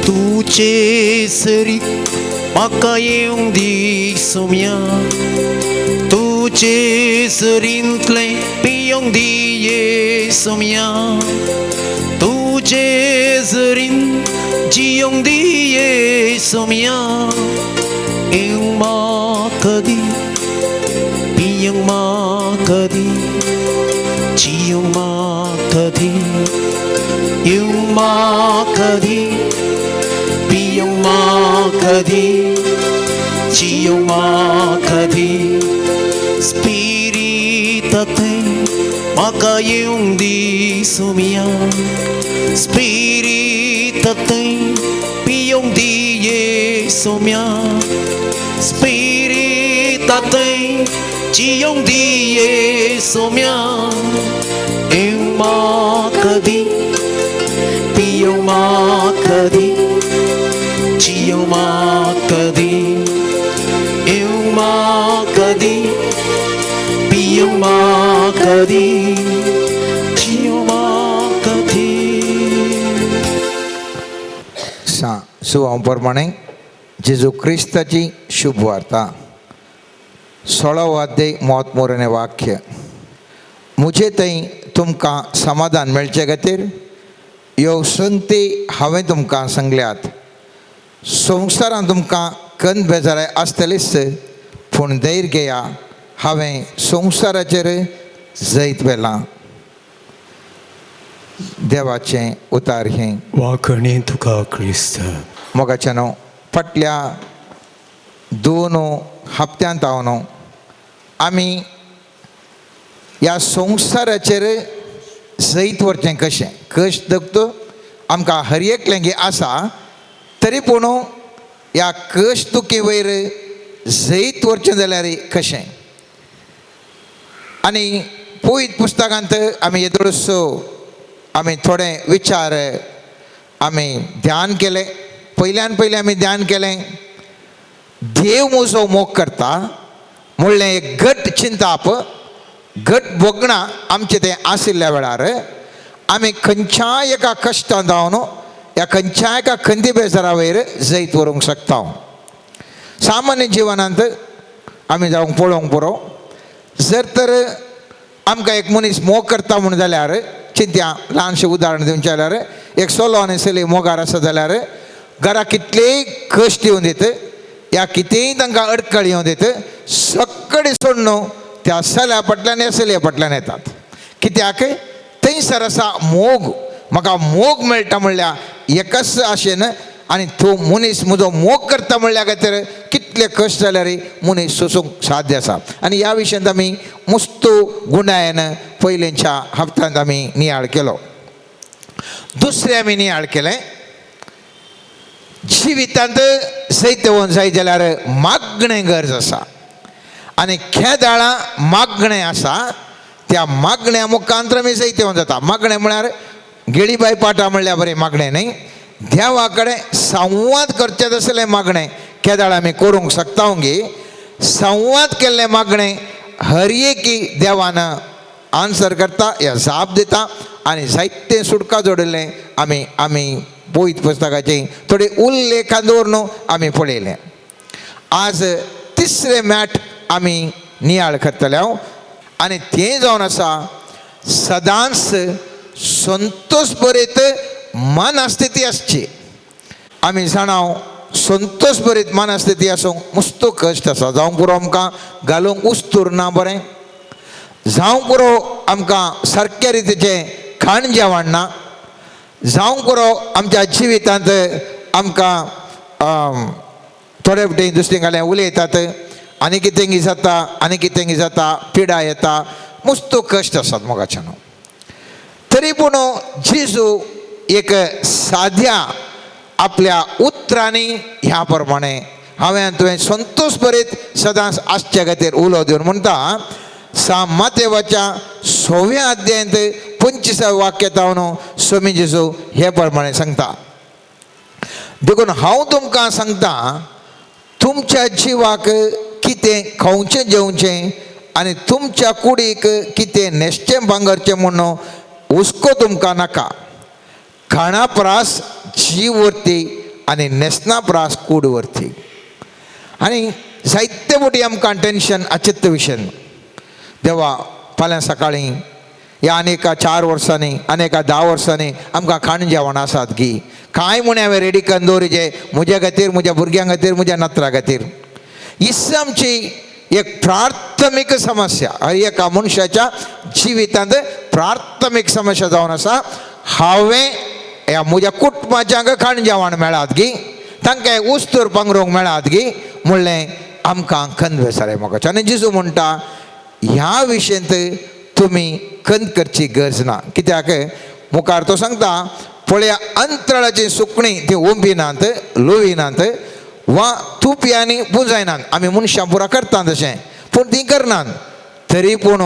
तुजे सरी म्हाका येवंक दी सोम्या तुजे सरींतलें पियोंक दी येसुम्या तुजे सरीन जियोंक दी येसुम्या येवंक म्हाका दी पियोंक म्हाका दी जियोंक म्हाका दी येवंक म्हाका दी पियोंक म्हाका दी जियोंक म्हाका दी Spiritate म्हाका येवंक दी सोम्या Spiritate पियोंक दी येसुम्या Spiritate जियोंक दी येसुम्या येवंक म्हाका दी पियोंक म्हाका दी जियोंक म्हाका दी येवंक म्हाका दी पियोंक म्हाका दी जियोंक म्हाका दी सुवां प्रमाणे जेजू क्रिस्ताची शुभ वार्ता 16 अध्याय 33 वाक्य मुझे थंय तुमकां समाधान मेळचे खातीर ह्यो संगती हांवें तुमकां सांगल्यात संवसारांत तुमकां कंद बेजाराय आसतलीच पूण धैर्य घेया हांवें संवसाराचेर जैत व्हेलां देवाचें उतार हें वाखणी तुका क्रिस्त मोगाच्यानो फाटल्या 2 हप्त्यांत हांव न्हू आमी ह्या संवसाराचेर जैत वरचें कशें कश्ट दुखतो आमकां हर एकल्यांगे आसा तरी पूण ह्या कश्ट दुखे वयर जैत वरचें जाल्यार कशें. आनी पयत पुस्तकांत आमी येदोळसो आमी थोडे विचार आमी ध्यान केले. पयल्यान पयलें आमी ध्यान केलें देव म्हजो मोग करता म्हणलें एक घट चिंताप घट बोगणां आमचें तें आशिल्ल्या वेळार आमी खंयच्याय एका कश्टांत जावन ह्या खंयच्याय एका खंती बेजारा वयर जैत व्हरूंक शकता. सामान्य जिवनांत आमी जावंक पळोवंक पुरो जर तर आमकां एक मनीस मोग करता म्हूण जाल्यार चिंत्या ल्हानशें उदाहरण दिवचें जाल्यार एक चलो आनी चली मोगार आसा जाल्यार घरा कितलेय कश्ट येवन दित या कितेंय तांकां अडखळ येवन दित सगळें सोडून त्या चल्या फाटल्यान ह्या चलये फाटल्यान येतात. कित्याक थंयसर आसा मोग. म्हाका मोग मेळटा म्हणल्यार एकाच आशेन आनी तो मनीस म्हजो मोग करता म्हणल्या खातीर कितले कश्ट जाल्यार मनीस सोसूंक साध्य आसा. आनी ह्या विशयांत आमी मस्त गुणायन पयलींच्या हप्त्यांत आमी नियाळ केलो. दुसरें आमी नियाळ केलें जिवितांत जैत येवंक जाय जाल्यार मागणें गरज आसा. आनी खेदाळां मागणें आसा त्या मागण्या मुखांतर आमी जैत येवंक जाता. मागणें म्हळ्यार गेळीबाई पाटा म्हणल्यार बरें मागणें न्ही. देवा कडेन संवाद करचें तसलें मागणें केदाळ आमी करूंक शकता. संवाद केल्लें मागणें हर एकी देवान आन्सर करता या जाप दिता. आनी जायतें सुटका जोडिल्लें आमी पयत पुस्तकाचें थोडे उल्लेखान दवरून आमी पळयलें. आज तिसरें मॅट आमी नियाळ करतले आनी तें जावन आसा सदांच संतोश भरीत मनस्थिती आसची. आमी जाणाव संतोश भरीत मनस्थिती आसूंक मस्तो कश्ट आसा. जावंक पुरो आमकां घालूंक उस्तूर ना बरें. जावंक पुरो आमकां सारक्या रितीचें खाण जेवण ना. जावंक पुरो आमच्या जिवितांत आमकां थोडे फावटी दुसरे कडल्यान उलयतात आनी कितेंय जाता पिडा येता मस्तो कश्ट आसात मोगाच्यान. तरी पूण जेजू एक साद्या आपल्या उतरांनी ह्या प्रमाणे हांवें तुवें संतोश भरीत सदांच आसचे खातीर उलो दिवन म्हणटा. मातेवाच्या 6व्या अध्यायांत 25व्या वाक्यांत हांव स्वामी जेजू हे प्रमाणे सांगता. देखून हांव तुमकां सांगता तुमच्या जिवाक कितें खावचें जेवचें आनी तुमच्या कुडीक कितें न्हेसचें भांगरचें म्हूण हुस्को तुमकां नाका. खाणा प्रास जीव व्हरती आनी न्हेसना प्रास कूड व्हरती. आनी जायते फावटी आमकां टेन्शन अचित्त विशयन. देवा फाल्यां सकाळीं ह्या आनेका 4 वर्सांनी आनेका 10 वर्सांनी आमकां खाण जेवण आसात गी कांय म्हूण हांवें रेडी करून दवरिचें म्हज्या खातीर म्हज्या भुरग्यां खातीर म्हज्या नातरा खातीर. ही आमची एक प्राथमीक समस्या. हर एका मनशाच्या जिवितांत प्राथमीक समस्या जावन आसा. हांवें ह्या म्हज्या कुटुंबाच्यांक खाण जेवण मेळात गी तांकां उस्तूर पांगरूंक मेळात गी म्हणलें आमकां खंत बेसारे मोगाचें. आनी जेजू म्हणटा ह्या विशयांत तुमी खंत करची गरज ना. कित्याक मुखार तो सांगता पळया अंतराळाची सुकणीं ती ओंबिनात लोविनात वा तुपी आनी पुंजायनात. आमी मनशां पुरा करतात तशें पूण तीं करनात. तरी पूण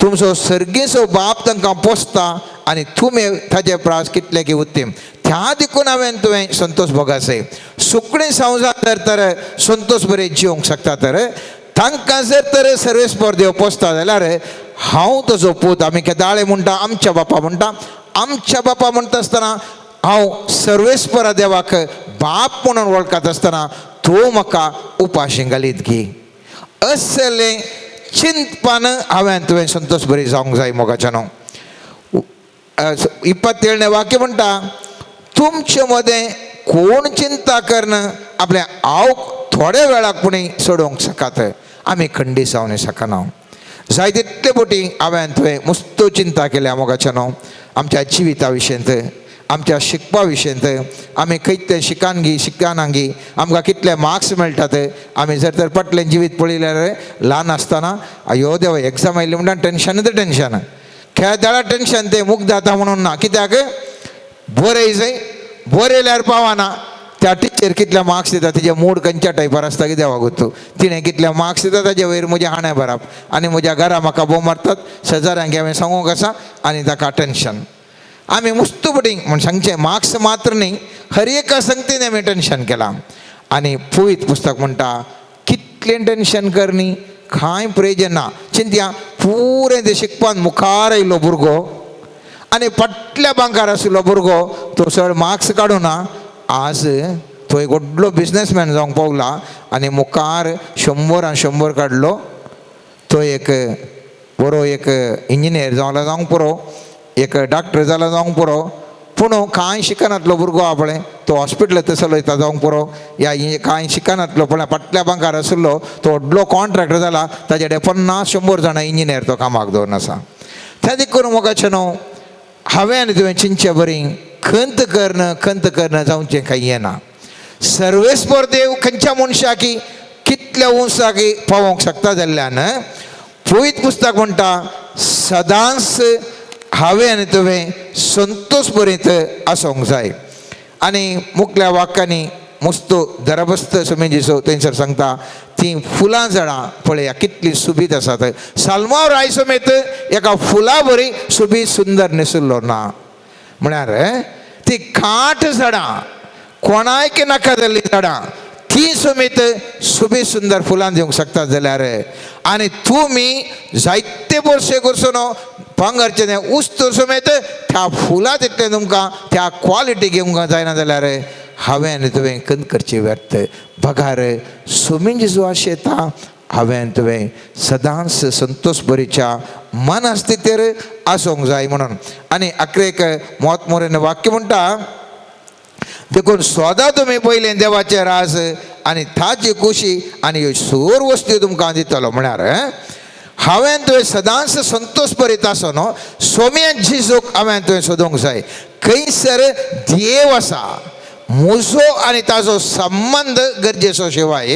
तुमचो सर्गेचो बाप तांकां पोसता आनी तुमी ताचे प्रास कितले की उत्तीम. त्या देखून हांवें तुवें संतोश भोगासय. सुकणीं संवसार जर तर संतोश बरें जिवंक शकता तर तांकां जर तर सर्वेस्पर देव पोसता जाल्यार हांव तुजो पूत. आमी केदाळे म्हणटा आमच्या बापा म्हणटा. आमच्या बापा म्हणटा आसतना हांव सर्वेस्परा देवाक बाप म्हणून वळखत आसतना तूं म्हाका उपाशी घालीत घे. असलें चिंतपान हांवें तुवें संतोश बरी जावंक जाय मोगाच्यान. 27वें वाक्य म्हणटा तुमचे मदें कोण चिंता करन आपल्या हांव थोड्या वेळाक पुणी सोडोवंक शकात. आमी खंडी जावन शकना. जाय तितले फावटी हांवें तुवें मस्तो चिंता केल्या मोगाच्यान. आमच्या जिविता विशयंत आमच्या शिकपा विशयंत आमी खंयचे शिकनांगी आमकां कितले मार्क्स मेळटात. आमी जर तर पटलें जिवीत पळयल्यार ल्हान आसतना अयो देवा एग्जाम आयली म्हणटा टेन्शन. खेळाडा टेन्शन ते मुख जाता म्हणून ना कित्याक बरे जाय बरे येल्यार पावाना त्या टिचर कितल्या मार्क्स दिता तेजे मूड खंयच्या टायपार आसता कितें वगोतू तिणें कितल्या मार्क्स दिता ताजे वयर म्हजें हाणें बरप आनी म्हज्या घरा म्हाका बोव मारतात शेजाऱ्यांक हांवें सांगूंक आसा आनी ताका टेन्शन आमी मुस्तुपटींग म्हण सांगचें मार्क्स मात्र न्ही हर एका संगतीन आमी टेन्शन केलां आनी पवित्र पुस्तक म्हणटा कितलें टेन्शन कर न्ही कांय प्रयोजन ना चिंतया पुरें तें शिकपान मुखार येयलो भुरगो आनी फाटल्या बांकार आशिल्लो भुरगो तो चड मार्क्स काडूना आज तो एक व्हडलो बिजनेसमॅन जावंक पावला आनी मुखार 100 काडलो तो एक बरो एक इंजिनियर जावला जावंक पुरो एक डॉक्टर जाला जावंक पुरो पूण कांय शिकनातलो भुरगो आहा पळय तो हॉस्पिटलांत चलयता जावंक पुरो या कांय शिकनातलो पण फाटल्या बांकार आशिल्लो तो व्हडलो कॉन्ट्रॅक्टर जाला ताचे कडेन 50-100 जाणां इंजिनियर तो कामाक दवरून आसा त्या देखून म्हाका न्हू हांवें आनी तुवें चिंतचें बरी खंत कर्ण जावचें कांय येना सर्वेस्पर देव खंयच्या मनशाक कितल्या उंचाक पावोवंक शकता जाल्ल्यान पवित्र पुस्तक म्हणटा सदांच हांवें आनी तुवें संतोश बरयत आसूंक जाय आनी मुखल्या वाक्यांनी मस्तो दरबस्त सुमेजीसो थंयसर सांगता ती फुलां झाडां पळया कितली सुबीत आसात सालमांव राय समेत एका फुला बरी सुबीत सुंदर निसुल्लो ना म्हळ्यार ती खाट झाडां कोणायक नाका जाल्ली झाडां ती समेत सुबीत सुंदर फुलां दिवंक शकता जाल्यार आनी तुमी जायते वर्षे करसून भांगरचे तें उस्त समेत त्या फुलां तितलें तुमकां त्या क्वॉलिटी घेवंक जायना जाल्यार हांवें आनी तुवें खंत करचें व्यर्थ बघार सुमिंज जो आशा येता हांवें आनी तुवें सदांच संतोश बरीच्या मन स्थितीर आसूंक जाय म्हणून आनी अकरेक मोत मोरेन वाक्य म्हणटा देखून सोदा तुमी पयलें देवाचें राज आनी ताची खुशी आनी ह्यो सगळ्यो वस्तू तुमकां दितलो म्हळ्यार हांवें तुवें सदांच संतोश बरयत आसो न्हू सोम्यान जिजूक हांवें तुवें सोदूंक जाय खंयसर देव आसा म्हजो आनी ताजो संबंद गरजेचो शिवाय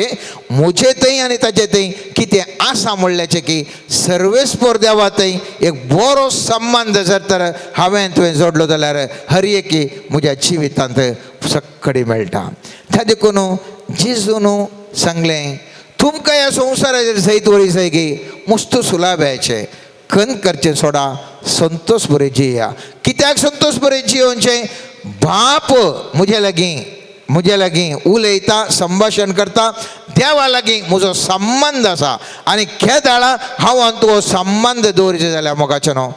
म्हजे थंय आनी ताचे थंय कितें आसा म्हणल्याचें की सर्वेस्पर देवा थंय एक बरो संबंद जर तर हांवें तुवें जोडलो जाल्यार हर एकी म्हज्या जिवितांत सक्कडी मेळटा त्या देखून जेजून सांगलें तुमकां ह्या संवसाराचेर जैत वरी जाय की मस्त सुलाभ्याचें खंत करचें सोडा संतोश बरें जिया कित्याक संतोश बरें जियोवचें बाप म्हजे लागीं उलयता संभाशण करता देवा लागीं म्हजो संबंद आसा आनी खेदाळा हांव आनी तुजो संबंद दवरचें जाल्यार मोगाचें न्हू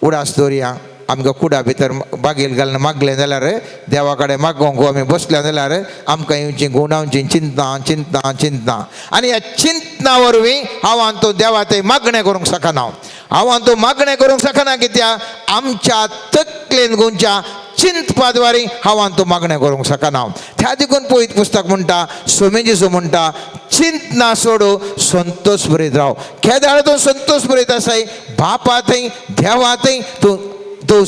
उडास दवरया आमकां कुडा भितर बागेल घालून मागलें जाल्यार देवा कडेन मागोवंक आमी बसल्या जाल्यार आमकां येवची गुणांची चिंतना आनी ह्या चिंतना वरवीं हांव आनी तूं देवा थंय मागणें करूंक शकना हांव आनी तूं मागणें करूंक शकना कित्याक आमच्या तकलेन गोंयच्या चिंतपाद्वारी हांव आनी तूं मागणें करूंक शकना त्या देखून पवित्र पुस्तक म्हणटा सोमेजीचो म्हणटा चिंतना सोडू संतोश बरयत राव केदाळ तूं संतोष बरयत आसाय बापा थंय देवा थंय तूं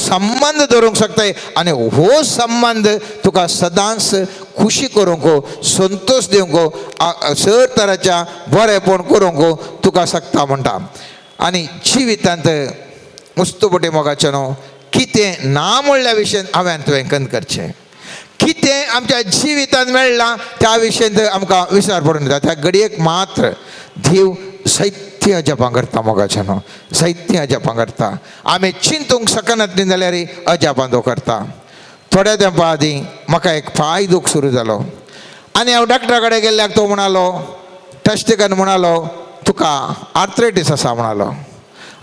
संबंद दवरूंक शकताय आनी हो संबंद तुका सदांच खुशी करूंक संतोष दिवंक सर तराच्या बरेपण करूंक तुका शकता म्हणटा आनी जिवितांत मुस्तुपटी मोगाचें न्हू कितें ना म्हणल्या विशयान हांवें तुवें खंत करचें कितें आमच्या जिवितांत मेळ्ळां त्या विशयान आमकां विचार पडून येता त्या घडयेक मात्र देव सैत्य जपां करता मोगाचें न्हू सैत्य जपां करता आमी चिंतूंक शकनात न्ही जाल्यार अजापां तो करता थोड्या तेंपा आदीं म्हाका एक पांय दूख सुरू जालो आनी हांव डॉक्टरा कडेन गेल्ल्याक तो म्हणालो टेस्ट करून म्हणालो तुका आर्थरायटीस आसा म्हणालो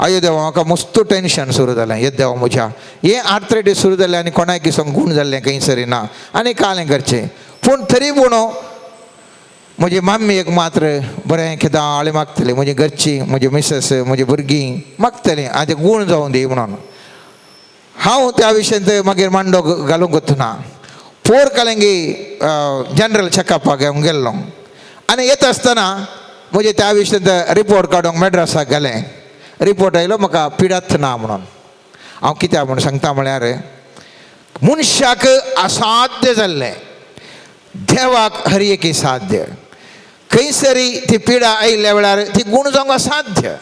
आयो देवा म्हाका मस्त टेन्शन सुरू जालें ये देवा म्हज्या हें आर्थरायटीस सुरू जालें आनी कोणाक किसोन गूण जाल्लें खंय सरी ना आनी कालें करचें पूण तरी पूण म्हजी मम्मी एक मात्र बरें केदाळे मागतली म्हजी घरची म्हजी मिसेस म्हजी भुरगीं मागतलीं आनी तें गूण जावं दी म्हणून हांव त्या विशयान मागीर मांडो घालूंक वचना पोर कालेंगी जनरल चॅकअपाक घेवंक गेल्लो आनी येता आसतना म्हजे त्या विशयान रिपोर्ट काडूंक मॅड्रासाक गेलें रिपोर्ट आयलो म्हाका पिडाथ ना म्हणून हांव कित्याक म्हूण सांगता म्हळ्यार मनशाक असाध्य जाल्लें देवाक हर एकी साध्य खंयसरी ती पिडा आयिल्ल्या वेळार ती गूण जावंक असाध्य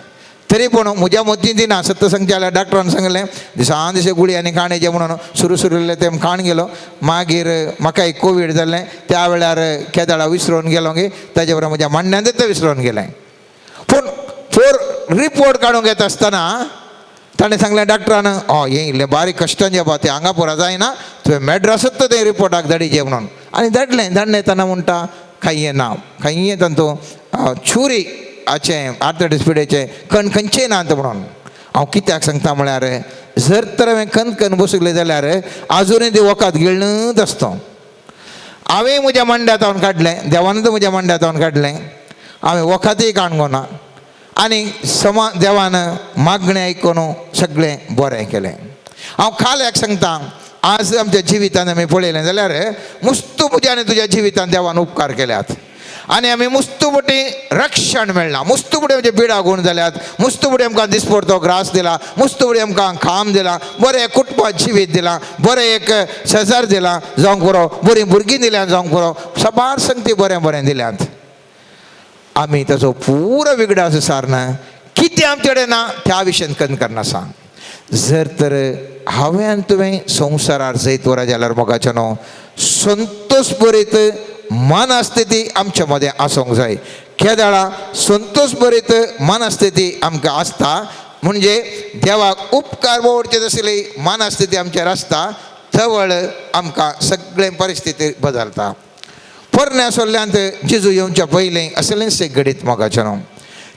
तरी पूण म्हज्या मतीन दिना सत्य सांगचे जाल्यार डॉक्टरान सांगलें दिसान दिसा गुळी आनी काणयेचे म्हणून सुरू तें खाण गेलो. मागीर म्हाका एक कोवीड जाल्लें. त्या वेळार केदाळा विसरून गेलो गे. ताजे बरोबर म्हज्या मांड्यांतच विसरून गेलें. पूण रिपोर्ट काडूंक येता आसतना ताणें सांगलें डॉक्टरान हें इल्लें बारीक कश्टांचें बाबा तें हांगा पुरा जायना तुवें मॅड्रासच तें रिपोर्टाक धाडिचें म्हणून. आनी धाडलें येतना म्हणटा खायें ना खायें तांतू छुरी हाचें आर्थोडिस्पिडेचें खंयचें ना म्हणून. हांव कित्याक सांगता म्हळ्यार जर तर हांवें खन बसयलें जाल्यार आजुनूय ती वखद गिळनूच आसता. हांवें म्हज्या मांड्यांतावन काडलें देवानूच म्हज्या मांड्यांतावन काडलें. हांवें वखदय काणगो ना आनी देवान मागणें आयकून सगळें बरें केलें. हांव खाल्याक सांगता आज आमच्या जिवितान आमी पळयलें जाल्यार मुस्तुपुट्यान तुज्या जिवितान देवान उपकार केल्यात आनी आमी मुस्तुपुटी रक्षण मेळ्ळां. मुस्तुपुटी आमचे पिडा गूण जाल्यात. मुस्तुपुटी आमकां दिसपरतो ग्रास दिला. मुस्तुपुटी आमकां खाम दिला. बरें कुटुंबात जिवीत दिलां. बरें एक शेजार दिलां जावंक पुरो. बरीं भुरगीं दिल्यात जावंक पुरो. सबार संगती बरें बरें दिल्यात. आमी ताचो पुरो विगडास सारना कितें आमचे कडेन ना त्या विशयान कन करना सांग. जर तर हांवें आनी तुवें संवसारार जैत वरा जाल्यार मोगाचें न्हू संतोश भरीत मनस्थिती आमच्या मदें आसूंक जाय. केदाळा संतोश भरीत मनस्थिती आमकां आसता म्हणजे देवाक उपकार मोडचे आशिल्ली मनस्थिती आमचेर आसता थवळ आमकां सगळे परिस्थिती बदलता. पोरण्या सोल्ल्यांत जेजू येवच्या पयलीं असलेंच एक घडीत मोगाचें न्हू.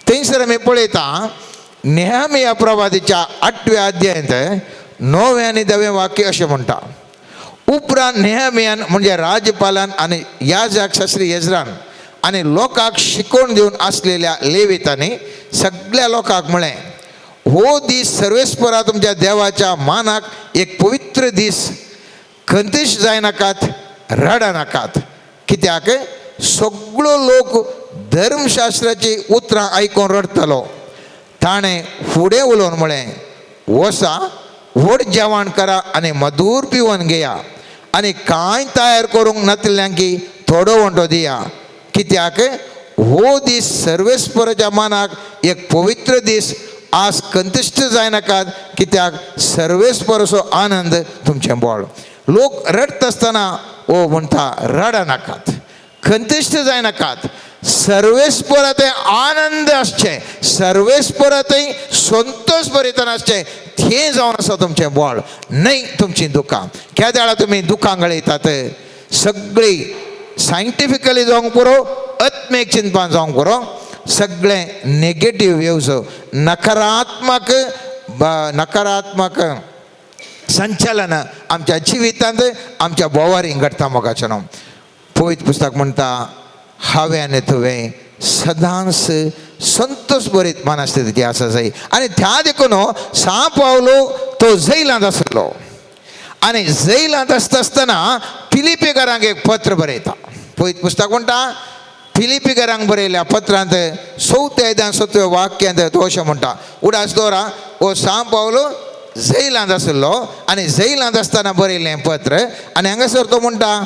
थंयसर आमी पळयता नेहमिया प्रवादीच्या 8व्या अध्यायांत 9वें आनी 10वें वाक्य अशें म्हणटा. उपरांत नेहमियान म्हणजे राजपालान आनी याजक शास्त्री येजरान आनी लोकांक शिकोवन दिवन आसलेल्या लेवितांनी सगळ्या लोकांक म्हळें हो दीस सर्वेस्परा तुमच्या देवाच्या मानाक एक पवित्र दीस खंतीश जायनाकात रडा नाकात. कित्याक सगळो लोक धर्मशास्त्राची उतरां आयकून रडतलो. ताणें फुडें उलोवन म्हळें वसा व्हड जेवण करा आनी मधूर पिवून घेया आनी कांय तयार करूंक नातिल्ल्यांकी थोडो वंटो दिया. कित्याक हो दीस सर्वेस्पराच्या मानाक एक पवित्र दीस आज कंतिश्ट जायनाकात कित्याक सर्वेस्पराचो आनंद तुमचें बोळ. लोक रडत आसतना ओ म्हणटा रडा नाकात खंतिश्ट जायनाकात सर्वेस्परात आनंद आसचें सर्वेस्परातय संतोष भरितन आसचें तें जावन आसा तुमचें बोळ न्हय तुमचीं दुखां. केदाळा तुमी दुखां गळयतात सगळीं सायंटिफिकली जावंक पुरो आत्मेक चिंतपान जावंक पुरो सगळें नेगेटीव वेव्ज नकारात्मक संचालन आमच्या जिवितांत आमच्या बोवारीं घडटा मोगाचें न्हू. पवित्र पुस्तक म्हणटा हांवें आनी तुवें सदांच संतोष भरीत मनस्थितीची आसा जाय. आनी त्या देखून सा पावलो तो जैलांत आसलो आनी जैलांत आसतना फिलिपीकारांक एक पत्र बरयता. पवित्र पुस्तक म्हणटा फिलिपीकारांक बरयल्या पत्रांत 4:7 वाक्यांत तो अशें म्हणटा उडास दवरा ओ सा पावलो जैलांत आसलो आनी जैलांत आसतना बरयलें पत्र. आनी हांगासर तो म्हणटा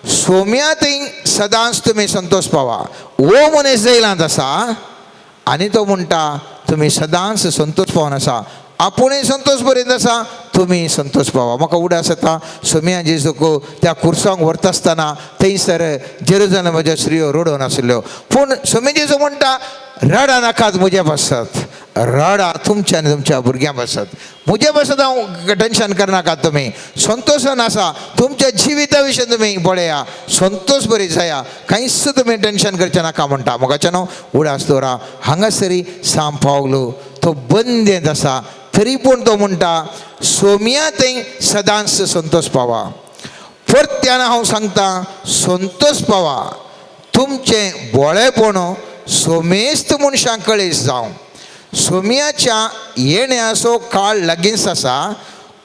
सोम्यातय सदांच तुमी संतोष पावा. वो मनीस जैलांत आसा आनी तो म्हणटा तुमी सदांच संतोष पावन आसा. आपुणूय संतोष भरीत आसा तुमी संतोष पावा. म्हाका उडास येता सोम्या जेजूक त्या कुर्सांक व्हरता आसतना थंयसर जेरुजलेमाच्यो स्त्रियो रडोवन आशिल्ल्यो पूण सोम्या जेजू म्हणटा रडा नाकात म्हजे बसत रडा तुमच्या आनी तुमच्या भुरग्यां बसत. म्हजे बसत हांव टेन्शन करनाकात तुमी संतोशान आसा तुमच्या जिविता विशीं तुमी पळया संतोष बरी जाया कांयच तुमी टेन्शन करचें नाका म्हणटा. मोगाचें न्हू उडास दवरा. हांगासरी सा पावलो तो बंदेंत आसा तरी पूण तो म्हणटा सोम्यातय सदांच संतोष पावा. परत्यान हांव सांगता संतोष पावा. तुमचें बोळेपण सोमेस्त मनशांक कळीस जावं. सोम्याच्या येण्याचो काळ लागींच आसा.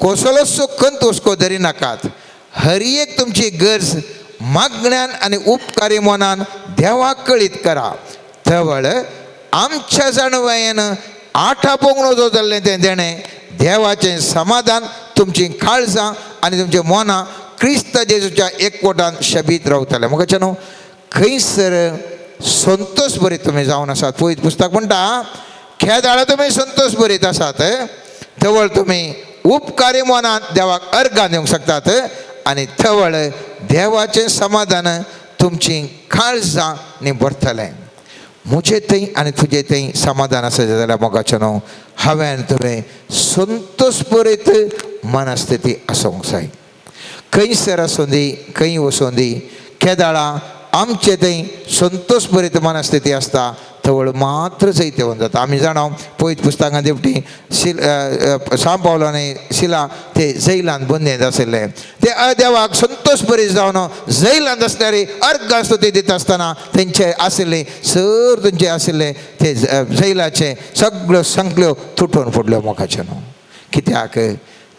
कसलोच कंत हुस्को धरी नाकात. हर एक तुमची गरज मागण्यान आनी उपकारी मनान देवाक कळीत करा. थवळ आमच्या जाणवयेन आठापोंगणो जो जाल्लें तें देणें देवाचें समाधान तुमची काळजां आनी तुमचें मनां क्रिस्त जेजूच्या एकवटान शबीत रावतलें. म्हाका न्हू खंयसर संतोष भरीत तुमी जावन आसात. पळयत पुस्तक म्हणटा खेदाळा तुम्ही संतोष बरीत आसात थवळ तुम्ही उपकारी मनात देवाक अर्घा दिवंक शकतात आणि थवळ देवाचे समाधान तुमची काळजांनी भरतलें. मुझे थंय आनी तुजे थंय समाधान आसा जाल्यार मोगाचें न्हू हांवें तुवें संतोष बरीत मनस्थिती आसूंक जाय. खंयसर आसूं दी खंय वचूं दी केदाळा आमचे थंय संतोष बरीत मनस्थिती आसता थवळ मात्र जैतेवन जाता. आमी जाणा पयत पुस्तकां दिवटी सांब पावलांनी शिला ते जैलांत बंदेंत आशिल्ले ते देवाक संतोष बरीत जावन जैलांत आसल्यार अर्घ स्तुती दिता आसतना तेंचे आशिल्ले सर तेंचे आशिल्ले ते जैलाचे सगळ्यो संकल्यो तुटून पडल्यो मोगाचे न्हू. कित्याक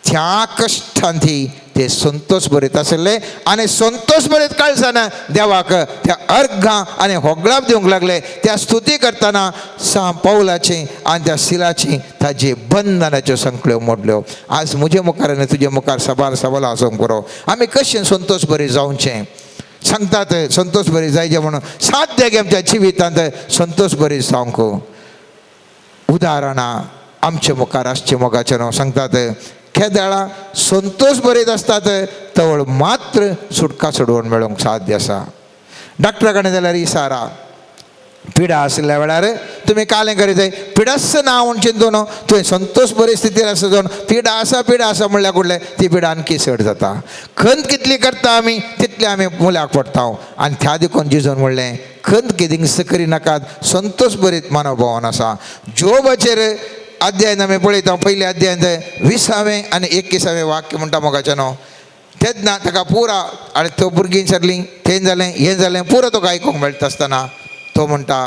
त्या कश्टांती ते संतोष बरीत आशिल्ले आनी संतोष बरीत काळजान देवाक त्या अर्घां आनी होगळाप दिवंक लागले. त्या स्तुती करतना सांब पावलाची आनी त्या सिलाची ताजी बंधनाच्यो संकल्यो मोडल्यो. आज म्हजे मुखार आनी तुजे मुखार सवाल आसूंक पुरो आमी कशें संतोष बरीत जावचें सांगतात. संतोष बरीत जायचें म्हणून साध्य गे आमच्या जिवितांत संतोष बरीत जावंक उदाहरणां आमच्या मुखार आसचें मोगाचें न्हू. सांगतात केदाळा संतोष बरीत आसतात तवळ मात्र सुटका सोडवून मेळोवंक साध्य आसा. डॉक्टरा कडेन जाल्यार इसारा पिडा आशिल्ल्या वेळार तुमी कालें करीत पिडास ना म्हूण चिंतून तुवें संतोष बरी स्थितीर आसा जावन पिडा आसा म्हणल्यार कुठले ती पिडा आणखी चड जाता. खंत कितली करता आमी तितले आमी मुल्याक पडटा. आनी त्या देखून जिजोन म्हणलें खंत कितें करिनाकात संतोष बरीत मनोभावान आसा. जोबाचेर अध्यायान आमी पळयता पयल्या अध्यायान 20वें आनी 21वें वाक्य म्हणटा मोगाचें न्हू. तेन्ना ताका पुरा आनी तो भुरगीं सरलीं तें जालें हें जालें पुरो तुका आयकूंक मेळटा आसतना तो म्हणटा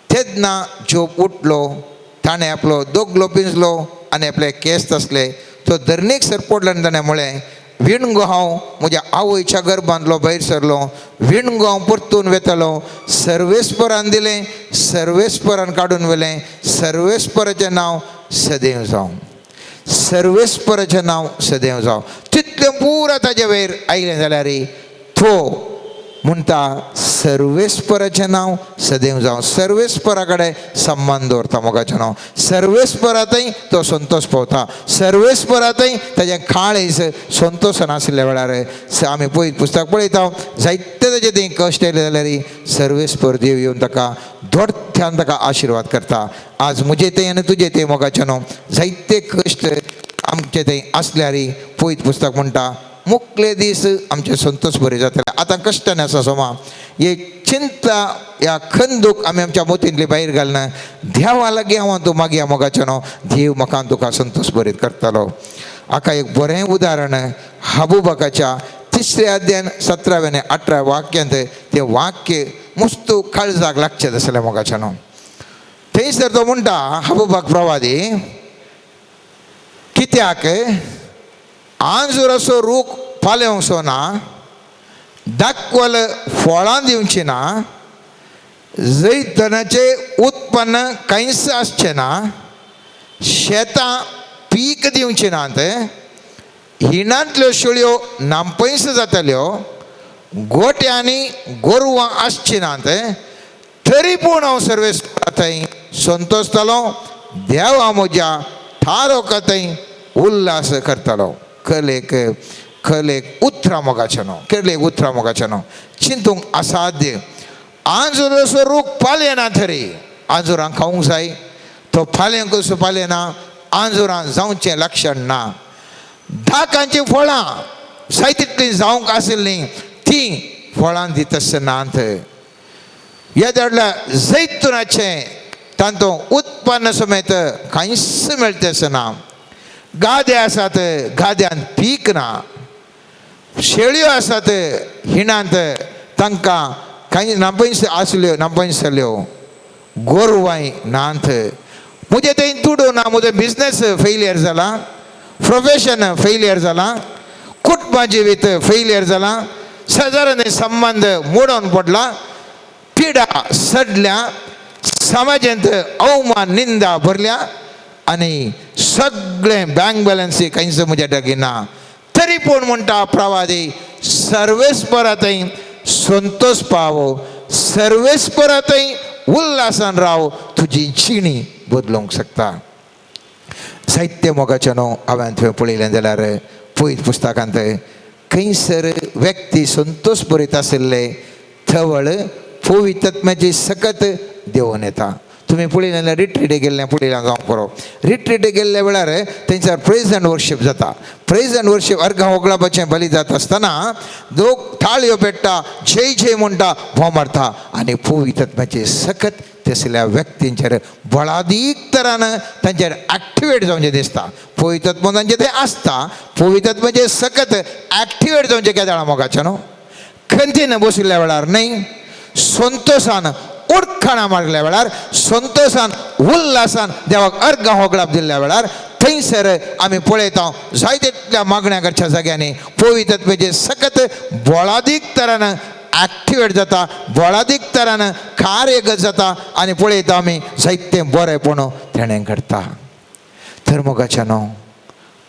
तेन्ना जोब उठलो ताणें आपलो दोगलो पिंजलो आनी आपले केस आसले तो धरणीक सरपडलो आनी ताणें म्हळें विणगो हांव म्हज्या आवयच्या गर्भांतलो भायर सरलो विणगो हांव परतून वेतलो सर्वेस्परान दिलें सर्वेस्परान काडून व्हेलें सर्वेस्पराचें नांव सदैव जावं सर्वेस्पराचें नांव सदैव जावं. तितलें पुरा ताजे वयर आयलें जाल्यार तो म्हणटा सर्वेस्पराचें नांव सदैव जावं. सर्वेस्परा कडेन संबंद दवरता मोगाचें नांव. सर्वेस्परांतय तो संतोष पावता. सर्वेस्परांतय ताजें काळीज संतोशान आशिल्ल्या वेळार आमी पळयत पुस्तक पळयता जायते ताजे थंय कश्ट येयले जाल्यार सर्वेस्पर देव येवन ताका दोडथ्यान ताका आशिर्वाद करता. आज म्हजे थंय आनी तुजे थंय मोगाचें न्हू जायते कश्ट आमचे थंय आसल्यार पळयत पुस्तक म्हणटा मुखले दीस आमचे संतोष बरे जातले. आतां कश्टान आसा सोमा हे चिंता ह्या खंदूक आमी आमच्या मोतींतली भायर घालना देवा लागीं हांव तूं मागया मोगाचें न्हू देव म्हाका तुका संतोष बरीत करतलो. हाका एक बरें उदाहरण हबुबाकाच्या 3ऱ्या अध्यायान 17वें आनी 18व्या वाक्यांत तें वाक्य मस्त काळजाक लागचें आसलें मोगाचें न्हू. थंयसर तो म्हणटा हबुबाक प्रवादी कित्याक आंजूराचो रूख फाल्योंसो ना दाखवल फळां दिवची ना जैतनाचें उत्पन्न कांयच आसचें ना शेतां पीक दिवची नात हिणांतल्यो शेळयो नांपयस जातल्यो गोट्यांनी गोरवां आसची नात तरी पूण हांव सर्वेस्परांतय संतोषतलो देवा म्हज्या थारोकांतय उल्हास करतलो. कलेक उतरां मोगाचें न्हू कलेक उतरां मोगाचें न्हू चिंतूंक असाध्य. आंजूराचो रूख फाल्यां ना तरी आंजुरां खावंक जाय तो फाल्यां कसो फाल्यां ना आंजुरां जावचें लक्षण ना. धाकांचीं फळां जाय तितलीं जावंक आशिल्लीं तीं फळां दित आसनात. ह्या धाडल्या जैतुनाचें तांतूं उत्पन्न समेत कांयच मेळटा आसना. गादे आसात गाद्यान पीक ना शेळयो आसात हिणांत तांकां कांय नांपयस आसल्यो नांपयस जाल्यो गोरवांय नात. म्हजें थंय तुडो ना म्हजो बिजनस फेलियर जाला प्रोफेशन फेलियर जालां कुटुंबा जिवीत फेलियर जालां शेजाऱ्यांनी संबंध मोडोवन पडला पिडा सडल्या समाजांत अवमान निंदा भरल्या आनी सगळें बँक बॅलन्स कांयच म्हज्या लागीं ना. तरी पूण म्हणटा प्रवादी सर्वेस्परांतय संतोष पाव सर्वेस्परांतय उल्हासान राव तुजी जिणी बदलूंक शकता. साहित्य मोगाच्या न्हू हांवें थंय पळयलें जाल्यार पयत पुस्तकांत खंयसर व्यक्ती संतोश भरीत आशिल्ले थवळ पवित्रात्म्याची सकत देंवन येता. तुम्ही पळयलें जाल्यार रिट्रीट गेल्ले पळयलां जावं बरो. रिट्रीट गेल्ल्या वेळार थंयसर प्रेज अँड वर्शीप जाता. प्रेज अँड वर्शीप अर्घ ओगळापाचें बली जाता आसतना लोक थाळयो पेट्टा, जय जय म्हणटा, भो मारता आनी पवित्रात्म्याची सकत तसल्या व्यक्तींचेर बळादीक तरान तांचेर एक्टिवेट जावचें दिसता. पवित्रात्मा तांचे थंय आसता, पवित्रात्म्याचे सकत एक्टिवेट जावचें केदाळा मोगाचें न्हू. खंतीन बशिल्ल्या वेळार न्हय, संतोशान उडखाणां मारल्या वेळार, संतोशान उल्हासान देवाक अर्घ होगळाप दिल्ल्या वेळार थंयसर आमी पळयता जायते तितल्या मागण्याकडच्या जाग्यांनी पवित्रात्म्याचे सकत बळादीक तरान एक्टिवेट जाता, बळादीक तरान कार्यगत जाता आनी पळयता आमी जायतें बरेंपण तेणें घडटा. तर मोगाच्या न्हू,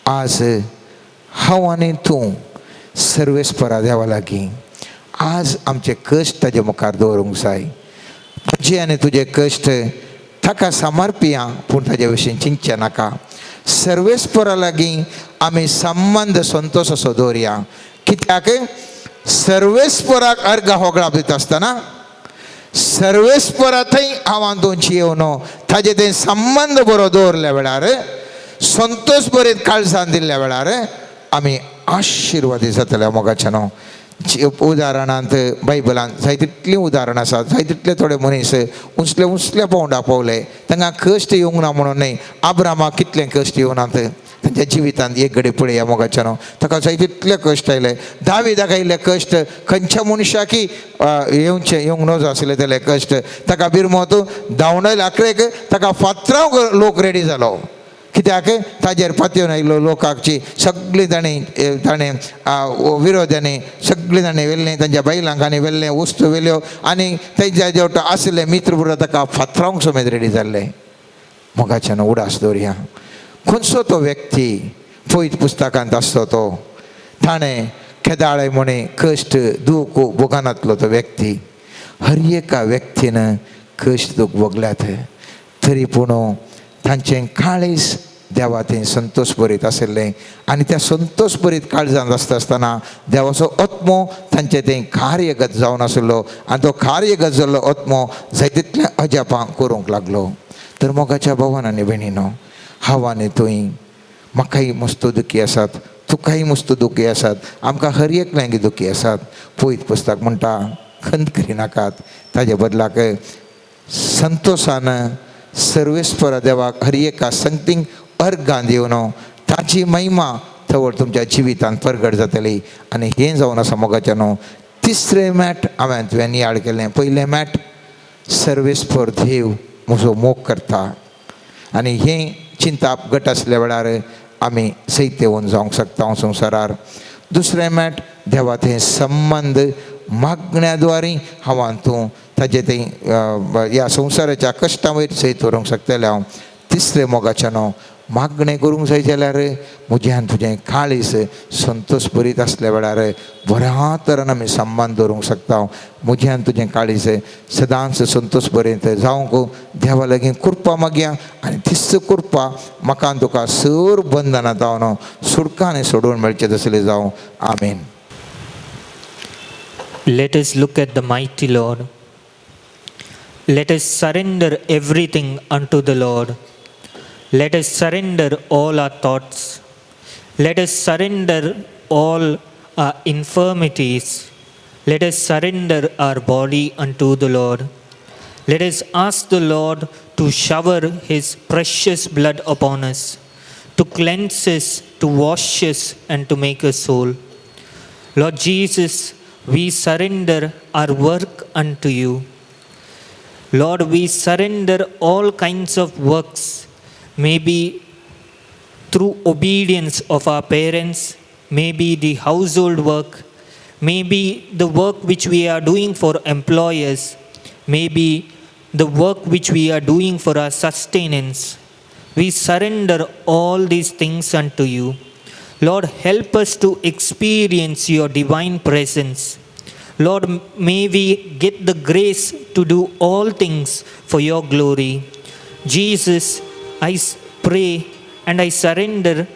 आज हांव आनी तूं सर्वेस्परा देवा लागीं आज आमचे कश्ट ताजे मुखार दवरूंक जाय. तुजे आनी तुजे कश्ट ताका समर्पिया, पूण ताजे विशीं चिंतचें नाका. सर्वेस्परा लागीं आमी संबंद संतोशाचो दवरया. कित्याक सर्वेस्पराक अर्घ होगळाप दिता आसतना सर्वेस्परा थंय हांव तुमची येवन ताजे थंय संबंद बरो दवरल्या वेळार, संतोश बरें काळजान दिल्ल्या वेळार आमी आशिर्वादी जातले मोगाचे न्हू. उदाहरणांत बायबलांत जाय तितलीं उदाहरणां आसात. जाय तितले थोडे मनीस उंचल्या पावंडा पावले, तांकां कश्ट येवंक ना म्हणून न्हय. आब्रामाक कितले कश्ट येवनात तांच्या जिवितांत एक घडी पळया मोगाच्या न्हू. ताका जाय तितले कश्ट आयले. दाविदाक आयिल्ले कश्ट खंयच्या मनशाकी येवंक नजो आसले तेले कश्ट. ताका बिरमोत धांवडे लाकडेक ताका फातरावंक लोक रेडी जालो. कित्याक ताजेर पातयेवन आयिल्लो लोकांची सगळीं ताणें विरोध्यांनी सगळीं ताणें व्हेल्लें, तांच्या बायलांक आनी व्हेल्लें, वस्तू व्हेल्यो आनी तेंच्या जेवट आशिल्ले मित्र बरोबर ताका फातरावंक समेत रेडी जाल्ले. मोगाच्यान उडास दवरया. खंयचो तो व्यक्ती पयत पुस्तकांत आसतो तो, ताणें केदाळे म्हणे कश्ट दूख भोगानातलो तो व्यक्ती. हर एका व्यक्तीन कश्ट दूख भोगल्यात, तरी पूण तांचें काळीज देवा थंय संतोश भरीत आशिल्लें आनी त्या संतोश भरीत काळजांत आसता आसतना देवाचो आत्मो तांचे थंय कार्यगत जावन आशिल्लो आनी तो कार्यगत जाल्लो आत्मो जाय तितल्या अजापां करूंक लागलो. तर मोगाच्या भावान आनी भयणीनो, हांव आनी तुवें म्हाकाय मस्त दुखी आसात, तुकाय मस्त दुखी आसात, आमकां हर एकल्यांक दुखी आसात. पयत पुस्तक म्हणटा खंत करिनाकात, ताजे बदलाक संतोशान सर्वेस्परा देवाक हर एका संगतींक अर्घां दिवन ताची महिमा थवड तुमच्या जिवितांत प्रगट जातली. आनी हें जावन आसा मोगाच्या न्हू. तिसरें मॅट हांवें तुवें नियाळ केलें. पयलें मॅट सर्वेस्पर देव म्हजो मोग करता आनी हें चिंताप घट आसल्या वेळार आमी सैत येवन जावंक शकता संवसारार. दुसरें मॅट देवा थंय संबंद मागण्या द्वारे हांव तूं ताजे थंय ह्या संवसाराच्या कश्टां वयर सैत व्हरूंक शकतलें हांव. तिसरें मोगाच्या न्हू, मागणें करूंक जाय जाल्यार म्हज्यान तुजें काळीज संतोश भरीत आसल्या वेळार बऱ्या तरेन आमी संबंद दवरूंक शकता. म्हज्यान तुजें काळीज सदांच संतोश भरीत जावंक देवा लागीं कृपा मागया आनी तिस कृपा म्हाका आनी तुका सर बंधनां जावन सुडकांनी सोडून मेळचें तसलें जावं. आमीन. Let us look at the mighty Lord. Let us surrender everything unto the Lord. Let us surrender all our thoughts. Let us surrender all our infirmities. Let us surrender our body unto the Lord. Let us ask the Lord to shower His precious blood upon us, to cleanse us, to wash us, and to make us whole. Lord Jesus, we surrender our work unto you. Lord, we surrender all kinds of works, maybe through obedience of our parents, maybe the household work, maybe the work which we are doing for employers, maybe the work which we are doing for our sustenance. We surrender all these things unto you. Lord, help us to experience your divine presence. Lord, may we get the grace to do all things for your glory. Jesus, I pray and I surrender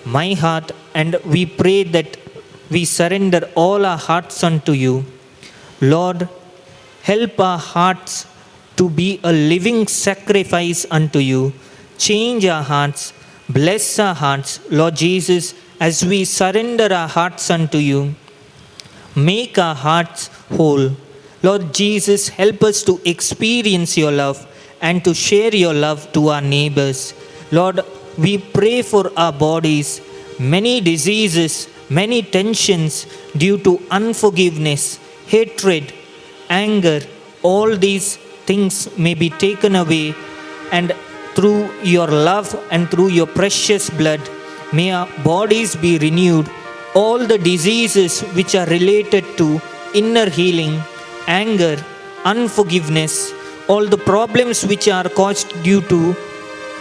my heart, and we pray that we surrender all our hearts unto you. Lord, help our hearts to be a living sacrifice unto you. Change our hearts, bless our hearts, Lord Jesus, as we surrender our hearts unto you. Make our hearts whole. Lord Jesus, help us to experience your love and to share your love to our neighbors. Lord, we pray for our bodies. Many diseases, many tensions due to unforgiveness, hatred, anger, all these things may be taken away, and through your love and through your precious blood, may our bodies be renewed. All the diseases which are related to inner healing, anger, unforgiveness, all the problems which are caused due to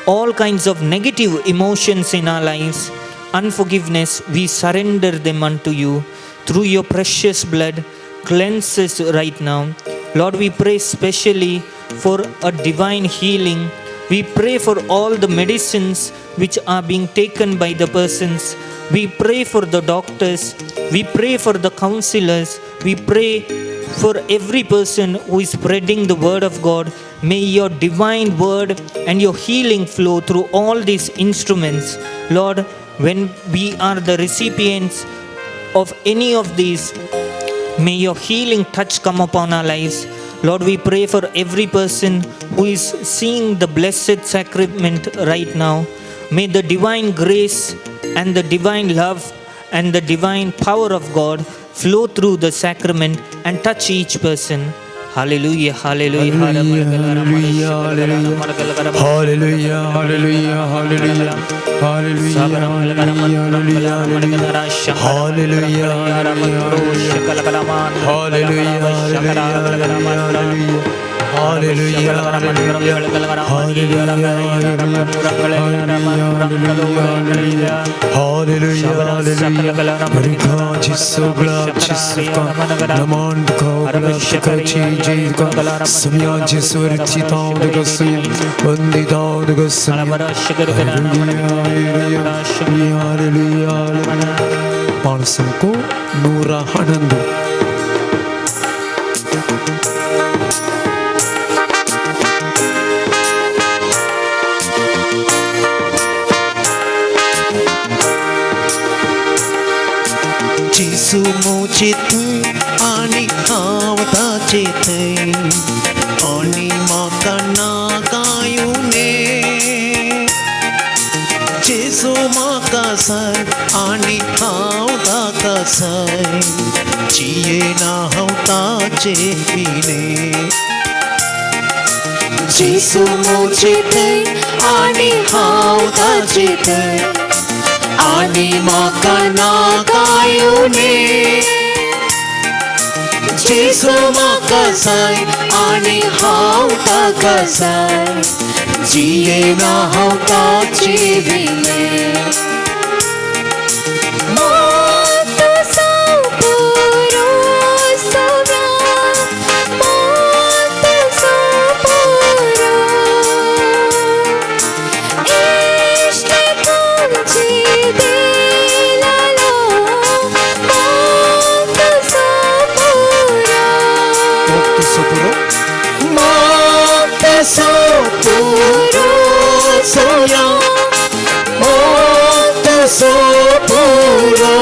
all kinds of negative emotions in our lives, unforgiveness, we surrender them unto you. Through your precious blood, cleanse us right now. Lord, we pray specially for a divine healing. We pray for all the medicines which are being taken by the persons. We pray for the doctors. We pray for the counselors. We pray for every person who is spreading the word of God. May your divine word and your healing flow through all these instruments. Lord, when we are the recipients of any of these, may your healing touch come upon our lives. Lord, we pray for every person who is seeing the blessed sacrament right now. May the divine grace and the divine love and the divine power of God flow through the sacrament and touch each person. Hallelujah, hallelujah, Hallelujah, hallelujah, hallelujah, hallelujah, hallelujah, hallelujah, मानसों को नूरा आनंद Jisu mojite ani avda chete ani makana kayune Jisu makasai ani avda kasai jiye na hauta chepine Jisu mojite ani avda chete ani makana kayune Jisu makasai ani hauta kasai jiye na hauta chivine Mata sapuro sabya Mata sapuro Ishte kanchi dilalo Mata sapuro Mata sapuro soya Mata sapuro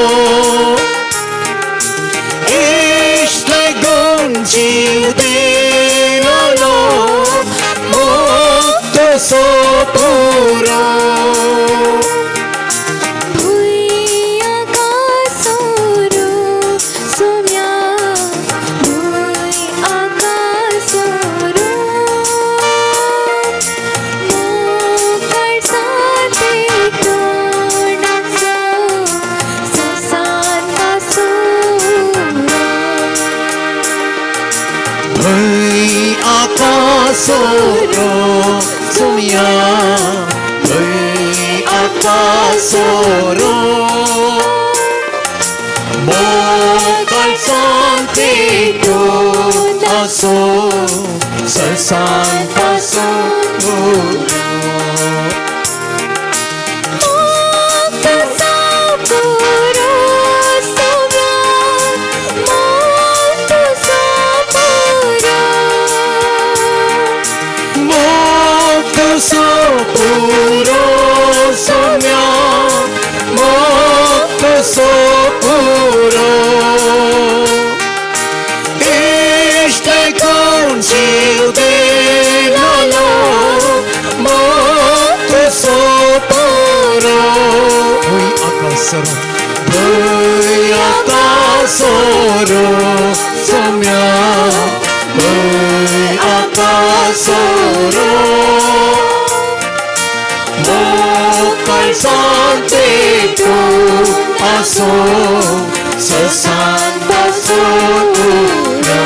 Ishte ganji dilalo Mata sapuro Bhuiya ka suru sumya Bhuiya ka suru Mukar saate tona so Sasan ka sura Bhai akasoro sumya Bhai akasoro Mokal santi to taso Sasan taso Sopuro somya mokto sopuro işte konsil denalo mokto sopuro hoy akasaro somya hoy akasaro Mokal santiku aso sesan basuturo.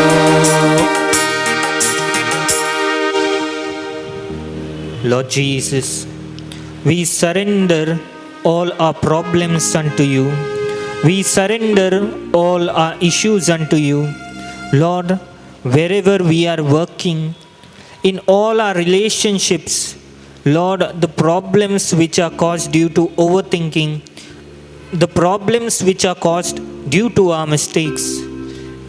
Lord Jesus, we surrender all our problems unto you. We surrender all our issues unto you. Lord, wherever we are working, in all our relationships, Lord, the problems which are caused due to overthinking, the problems which are caused due to our mistakes,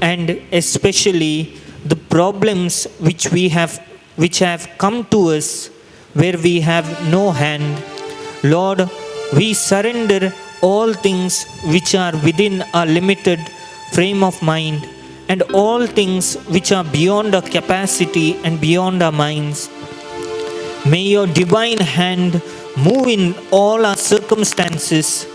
and especially the problems which have come to us where we have no hand. Lord, we surrender all things which are within our limited frame of mind and all things which are beyond our capacity and beyond our minds. May your divine hand move in all our circumstances.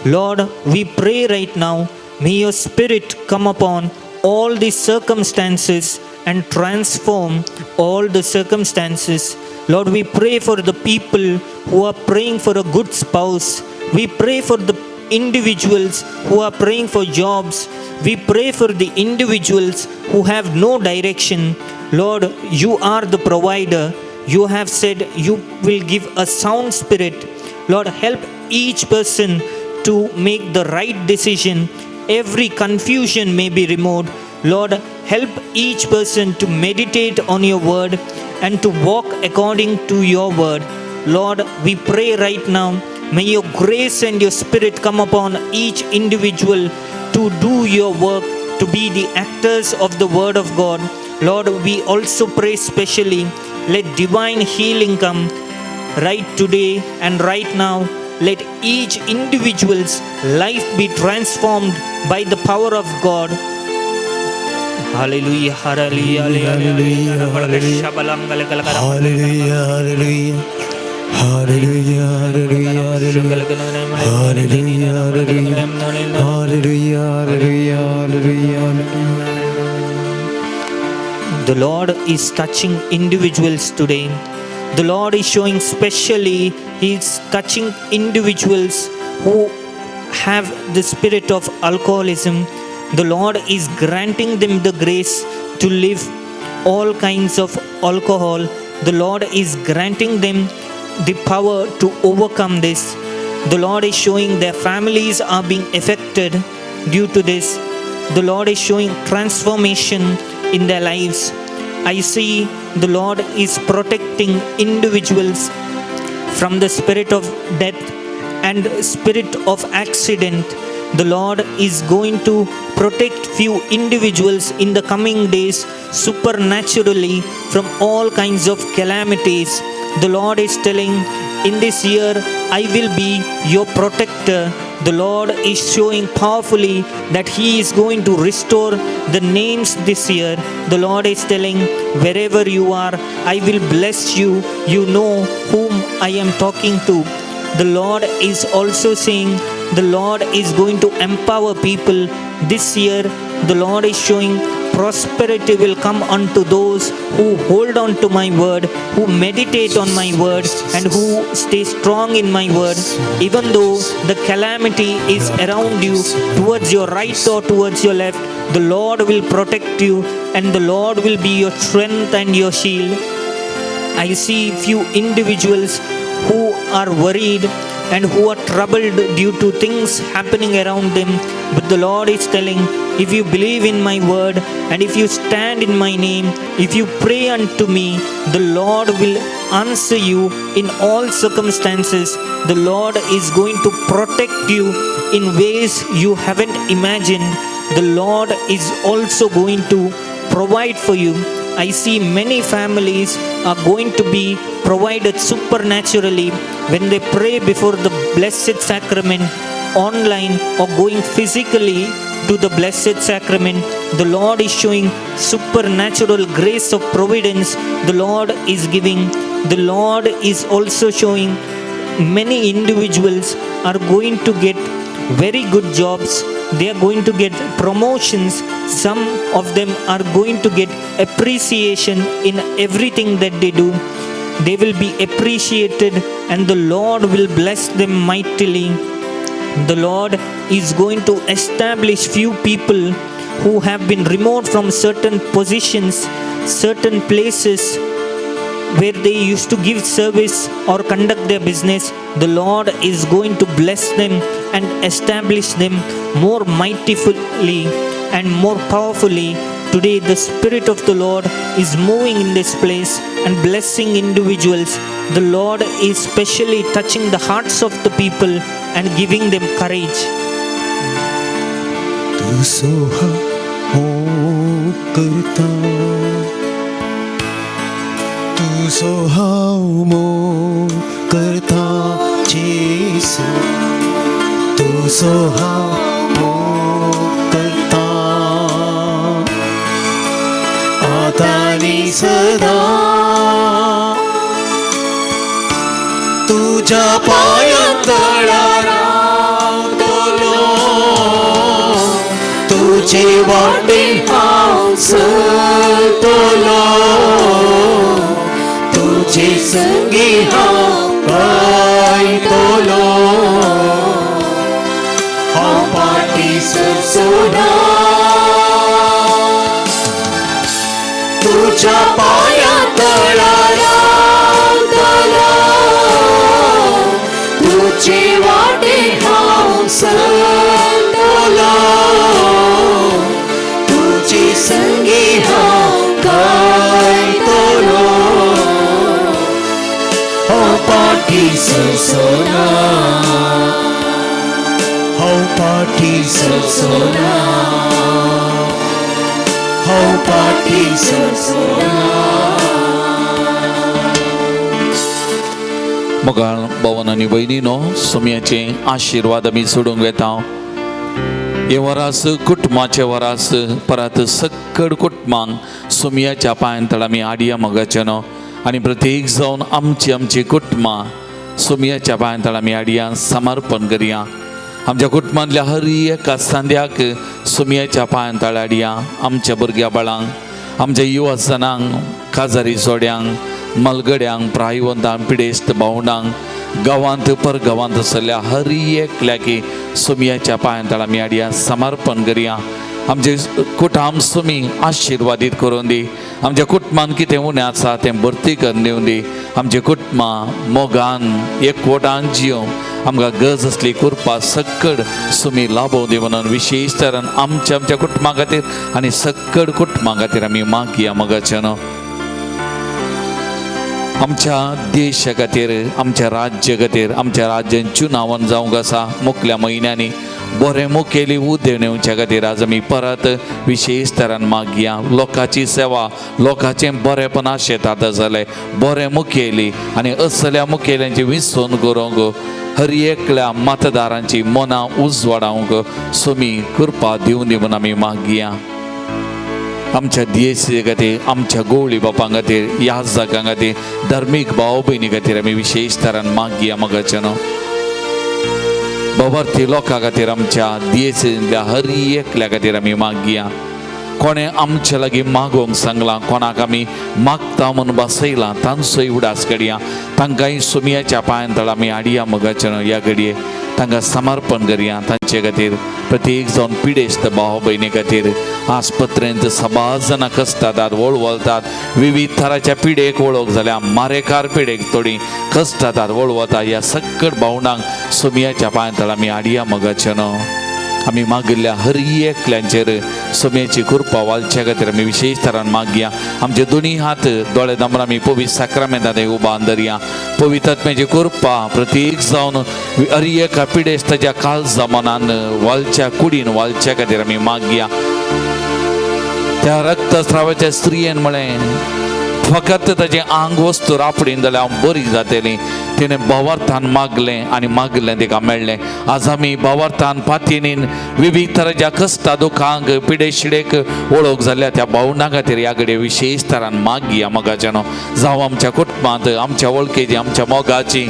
Lord, we pray right now, may your spirit come upon all these circumstances and transform all the circumstances. Lord, we pray for the people who are praying for a good spouse. We pray for the individuals who are praying for jobs. We pray for the individuals who have no direction. Lord, you are the provider. You have said you will give a sound spirit. Lord, help each person to make the right decision. Every confusion may be removed. Lord, help each person to meditate on your word and to walk according to your word. Lord, we pray right now, may your grace and your spirit come upon each individual to do your work, to be the actors of the word of God. Lord, we also pray specially, let divine healing come right today and right now. Let each individual's life be transformed by the power of God. Hallelujah, hallelujah, hallelujah, hallelujah, The Lord is touching individuals today. The Lord is showing specially, He is touching individuals who have the spirit of alcoholism. The Lord is granting them the grace to live all kinds of alcohol. The Lord is granting them the power to overcome this. The Lord is showing their families are being affected due to this. The Lord is showing transformation in their lives. I see the Lord is protecting individuals from the spirit of death and spirit of accident. The Lord is going to protect few individuals in the coming days supernaturally from all kinds of calamities. The Lord is telling, in this year I will be your protector. The Lord is showing powerfully that He is going to restore the names this year. The Lord is telling, wherever you are, I will bless you. You know whom I am talking to. The Lord is also saying, the Lord is going to empower people this year. The Lord is showing prosperity will come unto those who hold on to my word, who meditate on my word, and who stay strong in my word. Even though the calamity is around you, towards your right or towards your left, the Lord will protect you, and the Lord will be your strength and your shield. I see few individuals who are worried and who are troubled due to things happening around them. But the Lord is telling, if you believe in my word and if you stand in my name, if you pray unto me, the Lord will answer you in all circumstances. The Lord is going to protect you in ways you haven't imagined. The Lord is also going to provide for you. I see many families are going to be provided supernaturally when they pray before the Blessed Sacrament online or going physically to the Blessed Sacrament. The Lord is showing supernatural grace of providence. The Lord is giving. The Lord is also showing many individuals are going to get very good jobs. They are going to get promotions. Some of them are going to get appreciation in everything that they do. They will be appreciated and the Lord will bless them mightily. The Lord is going to establish few people who have been removed from certain positions, certain places where they used to give service or conduct their business. The Lord is going to bless them and establish them more mightily and more powerfully. Today the Spirit of the Lord is moving in this place and blessing individuals. The Lord is specially touching the hearts of the people and giving them courage. तू सोहा हो करता, तू सोहा मो करता यीशु, तू सोहा मो करता आता नी सदा तुझ्या पायात रावतलो, तुझे वाटे हांव चलतलो, तुझे संगी हांव गायतलो, हांव पाटी सरसोना तुझ्या पायात रावतलो, तुझे वाटे हांव चलतलो, तुझे संगी हांव गायतलो, हांव पाटी सरसोना, हांव पाटी सरसोना, हांव पाटी सरसोना. मोगाळ भवन आणि बहिणीनो, सुमयाचे आशीर्वाद आमी सोडूंक येता. हे वरास कुटुंबाचे वरास परत सक्कड कुटुंबांक सुमयाच्या पांयां तळ आमी आडया मोगाचे न्हू. आनी प्रत्येक जावन आमची कुटुंबां सुमयाच्या पांयां तळ आमी आडया समर्पण करया. आमच्या कुटुंबांतल्या हर एका सांद्याक सुमयाच्या पांयां तळ आडया. आमच्या भुरग्या बाळांक, आमच्या युवजनांक, काजारी सोड्यांक, मलगड्यांक, प्रायवंतांक, पिडेस्त भावंडांक, गांवांत परगांवांत आसल्या हर एकल्याक सुमयाच्या पांयां तळ आमी आडया समर्पण करया. आमचे कुटुंब सुमी आशिर्वादीत करून दी. आमच्या कुटुंबान कितें उणें आसा तें भरती करून दिवन दी. आमचे कुटुंबां मोगान एकवटान जियोंक आमकां गरज असली कृपा सक्कड सुमी लाभोव दी म्हणून विशेश तरेन आमच्या कुटुंबा खातीर आनी सक्कड कुटुंबा खातीर आमी मागया मोगाचें न्हू. आमच्या देशा खातीर, आमच्या राज्या खातीर, आमच्या राज्यान चुनावन जावंक आसा मुखल्या म्हयन्यांनी बरें मुखेली उद्देव नेवच्या खातीर आज आमी परत विशेश तरेन मागया. लोकांची सेवा, लोकांचें बरेंपण आशेतात जालें बरें मुखेली आनी असल्या मुखेल्यांची विसवण करूंक हर एकल्या मतदारांची मनां उजवाडावंक सुमी कृपा दिवन दी म्हणून आमी मागया. आमच्या देशा खातीर, आमच्या गवळी बापां खातीर, याजकां खातीर, धर्मीक भाव भयणी खातीर आमी विशेष तरेन मागया मोगाचें न्हू. भरती लोकां खातीर, आमच्या देशांतल्या हर एकल्या खातीर आमी मागया. कोणें आमचे लागीं मागोवंक सांगलां, कोणाक आमी मागता म्हणून बसयलां, तांचोय उडास काडया. तांकांय सुमयाच्या पांयां तळ आमी हाडया मोगाचें न्हू. ह्या घडये तांकां समर्पण करया. तांचे खातीर प्रत्येक जावन पिडेस्त भाव भयणी खातीर आस्पत्रेंत सबाज जाणां कश्टातात, वळवळतात, विविध तराच्या पिडेक वळोवंक जाल्या मारेकार पिडेक थोडी कश्टातात, वळवता. ह्या सक्कड भावंडांक सुमयाच्या पांयां तळ आमी हाडया मोगाचें न्हू. आमी मागिल्ल्या हर एकल्यांचेर सोम्याची कृपा वालच्या खातीर आमी विशेश तरान मागया. आमचे दोनी हात दोळे दामून आमी पवित्र साक्रामेंतांत उबा दरया. पवित्र आत्म्याची कृपा प्रत्येक जावन हर एका पिडेस्त ताच्या काळजा मनान वालच्या कुडीन वालच्या खातीर आमी मागया. त्या रक्तस्रावाच्या स्त्रियेन म्हळें फकत ताजें आंग वस्तू रापडीन जाल्यार हांव बरी जातली. तिणें भावार्थान मागलें आनी मागलें तिका मेळ्ळें. आज आमी भावार्थान पातयेनीन विविध तरांच्या कश्टा दुखांक पिडे शिडेक वळख जाल्ल्या त्या भावंडां खातीर ह्या घडये विशेश तरान मागया. मोगाच्यानो जावं आमच्या कुटुंबांत आमच्या वळखेची आमच्या मोगाची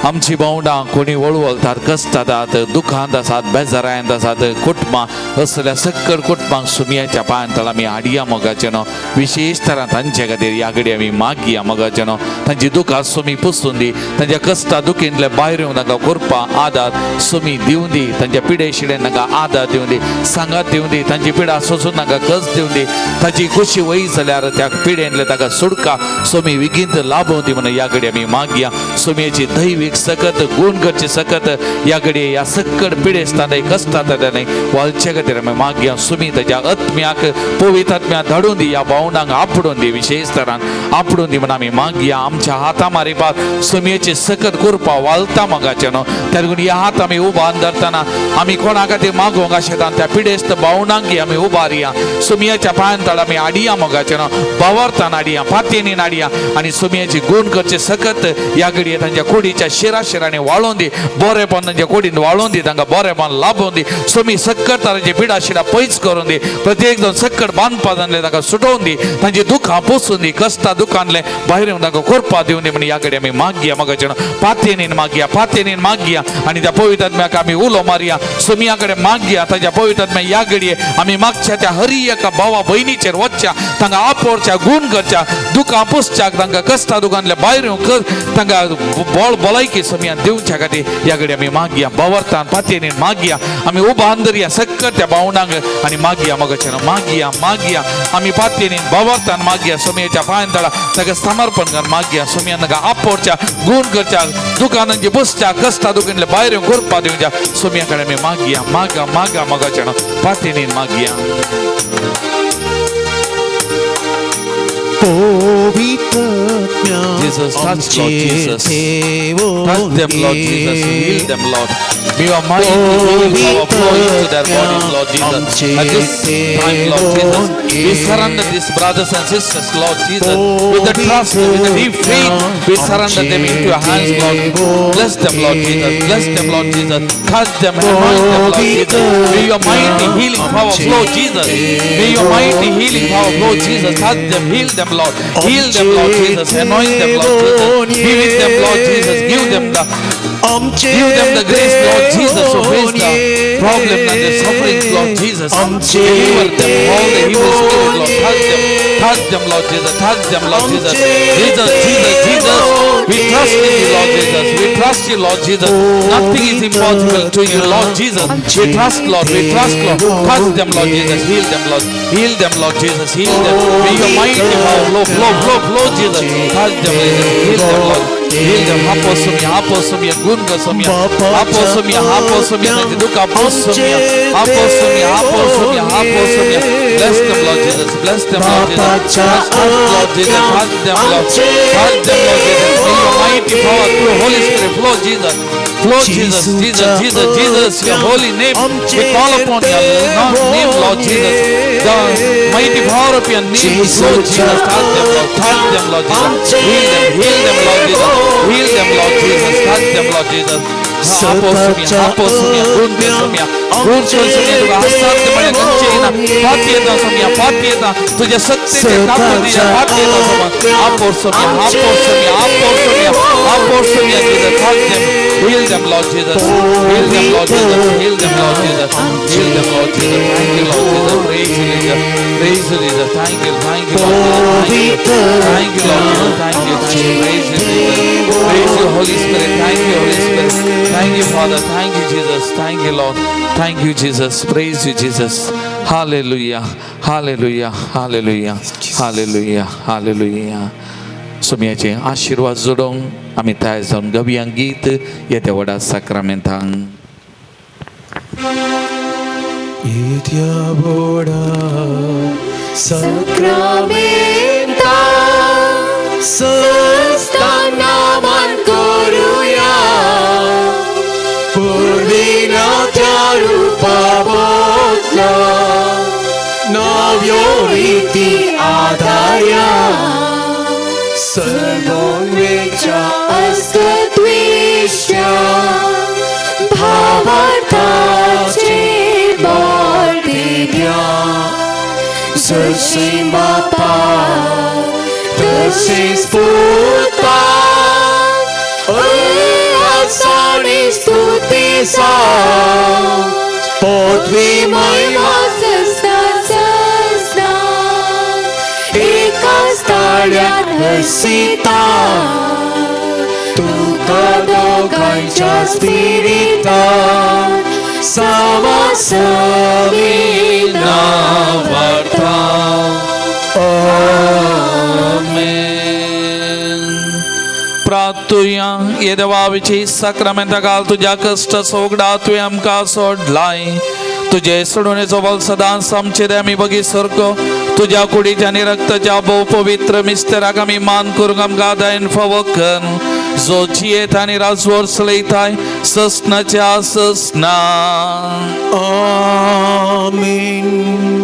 आमची भावंडां कोणी वळवळतात कश्टांत दुखांत आसात बेजारांत आसात कुटुंबां असल्या सकल कुटुंबांक सुमयाच्या पांयांतळ आमी हाडया. मोगाच्यानो विशेष तरान तांचे खातीर ह्या घडये आमी मागया. मोगाच्यानो तांची दुखां सुमी पुसून दी. तांच्या कश्टा दुखींतले भायर येवं तांकां कृपा आदार सुमी दिवं दी. तांच्या पिडे शिडे तांकां आदार दिवं दी. सांगात दिवं दी. तांची पिडा सोसून तांकां कस दिवं दी. ताची खुशी वय जाल्यार त्या पिडेंतले ताका सुडका सुमी विगीत लाभोवन दी म्हणून ह्या घडये आमी मागया. सुमयेची दैवीक सकत गुण करचे सकत ह्या घडये ह्या सकट पिडेस्तान कश्टांत वालच्या खातीर आमी मागया. सुमी ताच्या आत्म्याक पवित्र आत्म्याक धाडून दी. ह्या भावंडांक आपडून दी. विशेष तरान आपडून दी म्हणून आमी मागया. आमच्या हातां मारिपाक सुमयेची सकत कृपा वालता. मोगाच्यानो त्या लागून ह्या हात आमी उबान धरतना आमी कोणा खातीर मागोवंक आशेता त्या पिडेस्त भावंडांक आमी उबारया. सुमयाच्या पांयांतळ आमी हाडया. मोगाच्यानो भावार्थान हाडया पातयेनीन हाडया आनी सुमयेची गुण करचे सकत ह्या घडये तांच्या कुडीच्या शिराशिरांनी वाळोवन दी. बरेपण तांच्या कुडीन वाळोवन दी. तांकां बरेपण लाभोवन दी. सुमी सकट तरांची पिडा शिडा पयस करून दी. प्रत्येक जण सकट बांदपा जाल्ले तांकां सुटोवन दी. तांची दुखां पुसून दी. कश्टा दुखांतले भायर येवन तांकां कृपा दिवं दी म्हणून ह्या घडये आमी मागया. मोगाच्यानो पातयेनीन मागया पातयेनीन मागया आनी त्या पवित्र आत्म्याक आमी उलो मारया. सुमया कडेन मागया. ताच्या पवित्र आत्म्या ह्या घडये आमी मागच्या त्या हर एका भावा भयणीचेर वचच्या. तांकां आपोवच्या गुण करच्या दुखां पुसच्याक तांकां कश्टा दुखांतले भायर येवं तांकां बळ भलायकी सुमया दिवच्या खातीर ह्या घडये आमी मागया. भावार्थान पातयेनीन मागया. आमी उबान दरया सकट त्या भावंडांक आनी मागया. मोगाच्यानो मागया मागया आमी पातयेनीन भावार्थान मागया. सुमयेच्या पांयांतळा ताका समर्पण करून मागया. सुमयान ताका आपोवच्या गुण करच्या दुखां तांची पुसच्या कश्टा दुखींतले भायर येवं कृपा दिवच्या. सुमया कडेन आमी मागया. मागा मागा मोगाच्यानो पातयेनीन मागया. Jesus, touch Lord Jesus. Touch them, Lord Jesus. Heal them, Lord. May your mighty healing power flow into their bodies, Lord Jesus. At this time, Lord Jesus, we surrender these brothers and sisters, Lord Jesus, with the trust, with the deep faith. We surrender them into your hands, Lord. Bless them, Lord Jesus. Bless them, Lord Jesus. Touch them, anoint them, Lord Jesus. May your mighty healing power flow, Jesus. May your mighty healing power flow, Jesus. Touch them, heal them, Lord. Heal them, Lord Jesus. Anoint them, Lord Jesus. Be with them, Lord Jesus. Give them the grace, Lord Jesus, to face the problem and the sufferings, Lord Jesus. Deliver them all the evil spirit, Lord. Touch them, Lord Jesus. Touch them, Lord Jesus. Jesus, Jesus, Jesus. We trust in you, Lord Jesus. We trust you, Lord Jesus. Nothing is impossible to you, Lord Jesus. We trust, Lord. We trust, Lord. Touch them, Lord Jesus. Heal them, Lord. Heal them, Lord Jesus. Heal them. May your mighty power flow, Jesus. Touch them, Jesus. Heal them, Lord. Heal them. Haposumia, gunga sumia. Haposumia, duka posumia. Haposumia. Bless them, Lord Jesus. Bless them, Lord Jesus. Touch them, Lord Jesus. Touch them, Lord. Touch them, Lord Jesus. May your mighty power through Holy Spirit flow, Jesus. Flow, Jesus. Jesus, your holy name. We call upon your name, Lord Jesus. The mighty power of your name is flow, Jesus. Touch them, Lord. Touch them, Lord Jesus. Heal them, Lord Jesus. Heal them, Lord Jesus. Touch them, Lord Jesus. Haposumia, gunga तुझ्या शक्तीचे heal them, Lord Jesus. Heal them, Lord Jesus. Heal them, Lord Jesus. Heal them, Lord Jesus. Thank you, Lord Jesus. Praise you, Jesus. Praise you, Jesus. Thank you, Lord Jesus. Thank you, Lord Jesus. Thank you. Praise you, Jesus. Praise you, Holy Spirit. Thank you, Holy Spirit. Thank you, Father. Thank you, Jesus. Thank you, Lord. Thank you, Jesus. Praise you, Jesus. Hallelujah. Hallelujah. Hallelujah. Hallelujah. Hallelujah. सुमयाचे आशीर्वाद जोडोंक आमी तयार जावन गव्यांक गीत येत्या vada साक्रामेंतांक Ityabora Sakramenta Sastanaman koruya Purvina Tyarupa Bodla Navyoriti Adaya Sarvonvecha Askatvisha Bhavartache Bardivya Jai Bapa Jai Sputa Asani Stuti Sa Podvi Mahima Sasna Ekas Talyan Hasita Tuka Dogaincha Spirita Sama Savina Varta Amen. प्रार्थूया ये देवाविची साक्रामेंट घाल तुझ्या कष्ट सोगडा तुवें आमकां सोडलाय तुझे सोडूनेचो बल सदांच आमचेर आमी बगी सरको तुझ्या कुडीच्या आनी रक्ताच्या भोव पवित्र मिस्तेराक आमी मान करूंक आमकां दायन फावो कर जो जियेत आनी राजवोर चलयताय ससनाच्या ससना Amen.